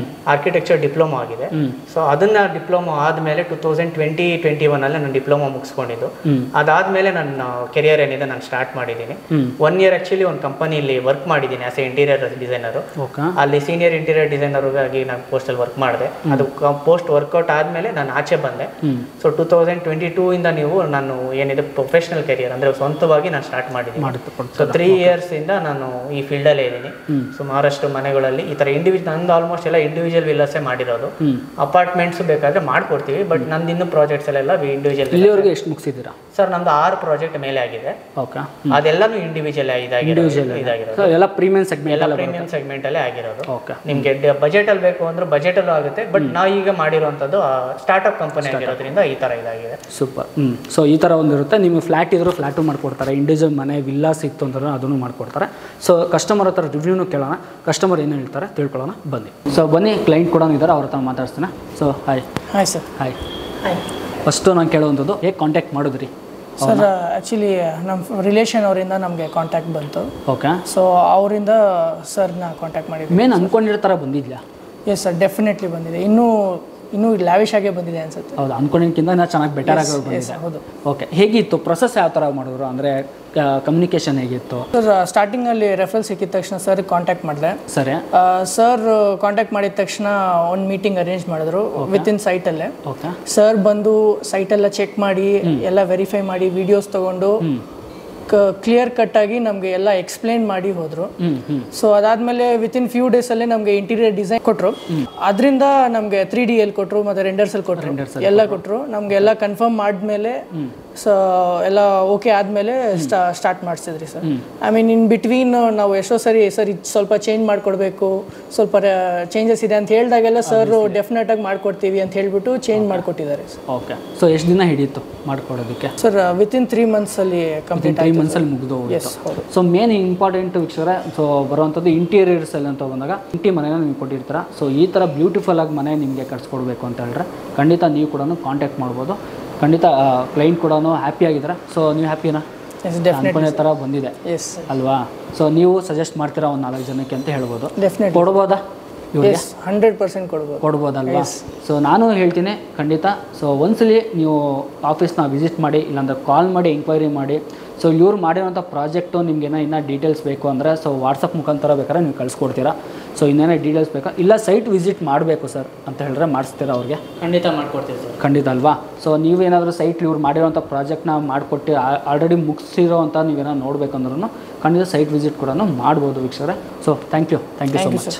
ಆರ್ಕಿಟೆಕ್ಚರ್ ಡಿಪ್ಲೊಮಾ ಆಗಿದೆ. ಸೊ ಅದನ್ನ ಡಿಪ್ಲೊಮಾ ಆದಮೇಲೆ 2020-21 ಅಲ್ಲಿ ನಾನು ಡಿಪ್ಲೊಮಾ ಮುಗಿಸ್ಕೊಂಡಿದ್ದು. ಅದಾದ್ಮೇಲೆ ನನ್ನ ಕೆರಿಯರ್ ಏನಿದೆ ನಾನು ಸ್ಟಾರ್ಟ್ ಮಾಡಿದ್ದೀನಿ. 1 year ಆಕ್ಚುಲಿ ಒಂದು ಕಂಪನಿಲಿ ವರ್ಕ್ ಮಾಡಿದ್ದೀನಿ ಆಸ್ ಎ ಇಂಟೀರಿಯರ್ ಡಿಸೈನರು. ಅಲ್ಲಿ ಸೀನಿಯರ್ ಇಂಟೀರಿಯರ್ ಡಿಸೈನರ್ಗಾಗಿ ನಾನು ಪೋಸ್ಟಲ್ಲಿ ವರ್ಕ್ ಮಾಡಿದೆ. ಅದು ಪೋಸ್ಟ್ ವರ್ಕೌಟ್ ಆದಮೇಲೆ ನಾನು ಆಚೆ ಬಂದೆ. ಸೊ 2022 ಇಂದ ನಾನು ಏನಿದೆ ಪ್ರೊಫೆಷನಲ್ ಕೆರಿಯರ್ ಅಂದರೆ ಸ್ವಂತವಾಗಿ ನಾನು ಸ್ಟಾರ್ಟ್ ಮಾಡಿದ್ದೀನಿ. ಸೊ 3 years ಇಂದ ನಾನು ಈ ಫೀಲ್ಡಲ್ಲೇ ಇದ್ದೀನಿ. ಸುಮಾರಷ್ಟು ಮನೆಗಳಲ್ಲಿ ಈ ಥರ ನಂದು ಆಲ್ಮೋಸ್ಟ್ ಎಲ್ಲ ಇಂಡಿವಿಜುವಲ್ ವಿಲ್ಲಾಸೇ ಮಾಡಿರೋದು. ಅಪಾರ್ಟ್ಮೆಂಟ್ಸ್ ಬೇಕಾದ್ರೆ ಮಾಡ್ಕೊಡ್ತೀವಿ, ಬಟ್ ನಂದು ಇನ್ನೂ ಪ್ರಾಜೆಕ್ಟ್ಸ್ ಎಲ್ಲ ಇಂಡಿವಿಜುವಲ್. ಇಲ್ಲಿವರೆಗೂ ಎಷ್ಟು ಮುಗಿಸಿದ್ದೀರಾ ಸರ್? ನಮ್ದು 6 ಪ್ರಾಜೆಕ್ಟ್ ಮೇಲೆ ಆಗಿದೆ. ಓಕೆ, ಅದೆಲ್ಲಾನು ಇಂಡಿವಿಜುವಲ್ ಇದಾಗಿರೋದು. ಎಲ್ಲ ಪ್ರೀಮಿಯಂ ಸೆಗ್ಮೆಂಟ್, ಎಲ್ಲ ಪ್ರೀಮಿಯಂ ಸೆಗ್ಮೆಂಟ್ ಅಲ್ಲೇ ಆಗಿರೋದು. ನಿಮ್ಗೆ ಬಜೆಟ್ ಅಲ್ಲಿ ಬೇಕು ಅಂದ್ರೆ ಬಜೆಟ್ ಅಲ್ಲೂ ಆಗುತ್ತೆ, ಬಟ್ ನಾವು ಈಗ ಮಾಡಿರುವಂತದ್ದು ಸ್ಟಾರ್ಟ್ಅಪ್ ಕಂಪನಿ ಆಗಿರೋದ್ರಿಂದ ಈ ತರ ಇದಾಗಿದೆ. ಸೂಪರ್. ಸೊ ಈ ತರ ಒಂದಿರುತ್ತೆ. ನಿಮಗೆ ಫ್ಲಾಟ್ ಇದ್ರು ಫ್ಲಾಟು ಮಾಡ್ಕೊಡ್ತಾರೆ, ಇಂಡಿವಿಜುವಲ್ ಮನೆ ವಿಲ್ಲಾಸ್ ಇತ್ತು ಅಂದ್ರೆ ಅದನ್ನು ಮಾಡ್ಕೊಡ್ತಾರೆ. ಸೊ ಕಸ್ಟಮರ್ ಹತ್ರ ರಿವ್ಯೂನು ಕೇಳೋಣ, ಕಸ್ಟಮರ್ ಏನು ಹೇಳ್ತಾರೆ ತಿಳ್ಕೊಳ್ಳೋಣ ಬನ್ನಿ. ಸೊ ಬನ್ನಿ, ಕ್ಲೈಂಟ್ ಕೂಡ ಇದ್ದಾರೆ, ಅವ್ರ ಹತ್ರ ಮಾತಾಡ್ತೀನಿ. So hi. Hi sir. Hi. First ನಾನು ಕೇಳುವಂಥದ್ದು, ಹೇಗೆ ಕಾಂಟ್ಯಾಕ್ಟ್ ಮಾಡಿದ್ರಿ ಸರ್? ಆ್ಯಕ್ಚುಲಿ ನಮ್ಮ ರಿಲೇಷನ್ ಅವರಿಂದ ನಮಗೆ ಕಾಂಟ್ಯಾಕ್ಟ್ ಬಂತು. ಓಕೆ. ಸೊ ಅವರಿಂದ ಸರ್ನ ಕಾಂಟ್ಯಾಕ್ಟ್ ಮಾಡಿದ್ವಿ. ಮೇನ್ ಅಂದ್ಕೊಂಡಿರೋ ಥರ ಬಂದಿದ್ಯಾ? ಎಸ್ ಸರ್, ಡೆಫಿನೆಟ್ಲಿ ಬಂದಿದೆ. ಇನ್ನೂ ಲ್ಯಾವಿಶ್ ಆಗೇ ಬಂದಿದೆ ಅನ್ಸುತ್ತೆ. ಹೌದು, ಅಂದ್ಕೊಂಡಿದ್ದಕ್ಕಿಂತ ಇನ್ನೂ ಚೆನ್ನಾಗಿ ಬೆಟರ್ ಆಗಿ ಬಂದಿದೆ. ಹೌದು. ಓಕೆ, ಹೇಗಿತ್ತು ಪ್ರೊಸೆಸ್? ಯಾವ ಥರ ಮಾಡಿದ್ರು ಅಂದರೆ ಕಮ್ಯುನಿಕೇಶನ್ ಹೇಗಿತ್ತು? ಸರ್ ಸ್ಟಾರ್ಟಿಂಗಲ್ಲಿ ರೆಫರಲ್ ಸಿಕ್ಕಿದ ತಕ್ಷಣ ಸರ್ ಕಾಂಟ್ಯಾಕ್ಟ್ ಮಾಡಿದೆ. ಸರಿ. ಸರ್ ಕಾಂಟ್ಯಾಕ್ಟ್ ಮಾಡಿದ ತಕ್ಷಣ ಒಂದು ಮೀಟಿಂಗ್ ಅರೇಂಜ್ ಮಾಡಿದ್ರು ವಿತಿನ್ ಸೈಟಲ್ಲೇ. ಓಕೆ. ಸರ್ ಬಂದು ಸೈಟೆಲ್ಲ ಚೆಕ್ ಮಾಡಿ ಎಲ್ಲ ವೆರಿಫೈ ಮಾಡಿ ವಿಡಿಯೋಸ್ ತಗೊಂಡು ಕ್ಲಿಯರ್ ಕಟ್ ಆಗಿ ನಮಗೆ ಎಲ್ಲ ಎಕ್ಸ್ಪ್ಲೇನ್ ಮಾಡಿ ಹೋದ್ರು. ಸೊ ಅದಾದ್ಮೇಲೆ ವಿತಿನ್ ಫ್ಯೂ ಡೇಸ್ ಅಲ್ಲೇ ನಮಗೆ ಇಂಟೀರಿಯರ್ ಡಿಸೈನ್ ಕೊಟ್ಟರು. ಅದರಿಂದ ನಮಗೆ 3D ಎಲ್ಲಿ ಕೊಟ್ಟರು, ಮತ್ತೆ ರೆಂಡರ್ಸ್ ಅಲ್ಲಿ ಕೊಟ್ಟರು, ಎಲ್ಲ ಕೊಟ್ಟರು. ನಮ್ಗೆ ಎಲ್ಲ ಕನ್ಫರ್ಮ್ ಮಾಡಿದ್ಮೇಲೆ ಸೊ ಎಲ್ಲ ಓಕೆ ಆದಮೇಲೆ ಸ್ಟಾರ್ಟ್ ಮಾಡಿಸಿದ್ರಿ sir. I mean in between ನಾವು ಎಷ್ಟೋ ಸರಿ ಸರ್ ಇದು ಸ್ವಲ್ಪ ಚೇಂಜ್ ಮಾಡಿಕೊಡ್ಬೇಕು, ಸ್ವಲ್ಪ ಚೇಂಜಸ್ ಇದೆ ಅಂತ ಹೇಳಿದಾಗೆಲ್ಲ ಸರ್ ಡೆಫಿನೆಟ್ ಆಗಿ ಮಾಡ್ಕೊಡ್ತೀವಿ ಅಂತ ಹೇಳ್ಬಿಟ್ಟು ಚೇಂಜ್ ಮಾಡಿಕೊಟ್ಟಿದ್ದಾರೆ ಸರ್. ಓಕೆ. ಸೊ ಎಷ್ಟು ದಿನ ಹಿಡಿಯಿತು ಮಾಡ್ಕೊಡೋದಕ್ಕೆ? ಸರ್ ವಿತಿನ್ 3 ಮಂತ್ಸ್ ಅಲ್ಲಿ ಕಂಪ್ಲೀಟ್ 3 ಮಂತ್ಸಲ್ಲಿ ಮುಗಿದು. ಸೊ ಮೇನ್ ಇಂಪಾರ್ಟೆಂಟ್ ವೀಕ್ಷಕರೇ, ಸೊ ಬರುವಂಥದ್ದು ಇಂಟೀರಿಯರ್ಸ್ ಅಲ್ಲಿ ಅಂತ ಬಂದಾಗ ಇಂಟಿ ಮನೆನ ನಿಮ್ಗೆ ಕೊಟ್ಟಿರ್ತಾರೆ. ಸೊ ಈ ಥರ ಬ್ಯೂಟಿಫುಲ್ ಆಗಿ ಮನೆ ನಿಮಗೆ ಕಟ್ಸ್ಕೊಡ್ಬೇಕು ಅಂತ ಹೇಳಿದ್ರೆ ಖಂಡಿತ ನೀವು ಕೂಡ ಕಾಂಟ್ಯಾಕ್ಟ್ ಮಾಡ್ಬೋದು. ಖಂಡಿತ ಕ್ಲೈಂಟ್ ಕೂಡ ಹ್ಯಾಪಿ ಆಗಿದ್ದಾರೆ. ಸೊ ನೀವು ಹ್ಯಾಪಿನಾ? ಅನ್ಕೊಂಡ ಥರ ಬಂದಿದೆ ಅಲ್ವಾ? ಸೊ ನೀವು ಸಜೆಸ್ಟ್ ಮಾಡ್ತೀರಾ ಒಂದು 4 ಜನಕ್ಕೆ ಅಂತ ಹೇಳ್ಬೋದು. ಕೊಡ್ಬೋದಾ? 100% ಕೊಡ್ಬೋದಲ್ವಾ? ಸೊ ನಾನು ಹೇಳ್ತೀನಿ ಖಂಡಿತ. ಸೊ ಒಂದ್ಸಲಿ ನೀವು ಆಫೀಸ್ನ ವಿಸಿಟ್ ಮಾಡಿ, ಇಲ್ಲಾಂದ್ರೆ ಕಾಲ್ ಮಾಡಿ ಎಂಕ್ವೈರಿ ಮಾಡಿ. ಸೊ ಇವ್ರು ಮಾಡಿರೋಂಥ ಪ್ರಾಜೆಕ್ಟು ನಿಮ್ಗೆ ಇನ್ನೂ ಡೀಟೇಲ್ಸ್ ಬೇಕು ಅಂದರೆ ಸೊ ವಾಟ್ಸಪ್ ಮುಖಾಂತರ ಬೇಕಾದ್ರೆ ನೀವು ಕಳಿಸ್ಕೊಡ್ತೀರಾ. ಸೊ ಇನ್ನೇನೇ ಡೀಟೇಲ್ಸ್ ಬೇಕಾ, ಇಲ್ಲ ಸೈಟ್ ವಿಸಿಟ್ ಮಾಡಬೇಕು ಸರ್ ಅಂತ ಹೇಳಿದ್ರೆ ಮಾಡಿಸ್ತೀರಾ ಅವ್ರಿಗೆ? ಖಂಡಿತ ಮಾಡ್ಕೊಡ್ತೀವಿ ಸರ್. ಖಂಡಿತ ಅಲ್ವಾ? ಸೊ ನೀವೇನಾದರೂ ಸೈಟ್ ಇವ್ರು ಮಾಡಿರೋಂಥ ಪ್ರಾಜೆಕ್ಟ್ನ ಮಾಡಿಕೊಟ್ಟು ಆಲ್ರೆಡಿ ಮುಗಿಸಿರೋ ಅಂತ ನೀವೇನೋ ನೋಡಬೇಕಂದ್ರೂ ಖಂಡಿತ ಸೈಟ್ ವಿಸಿಟ್ ಕೂಡ ಮಾಡ್ಬೋದು ವೀಕ್ಷಕರೇ. So thank you so much.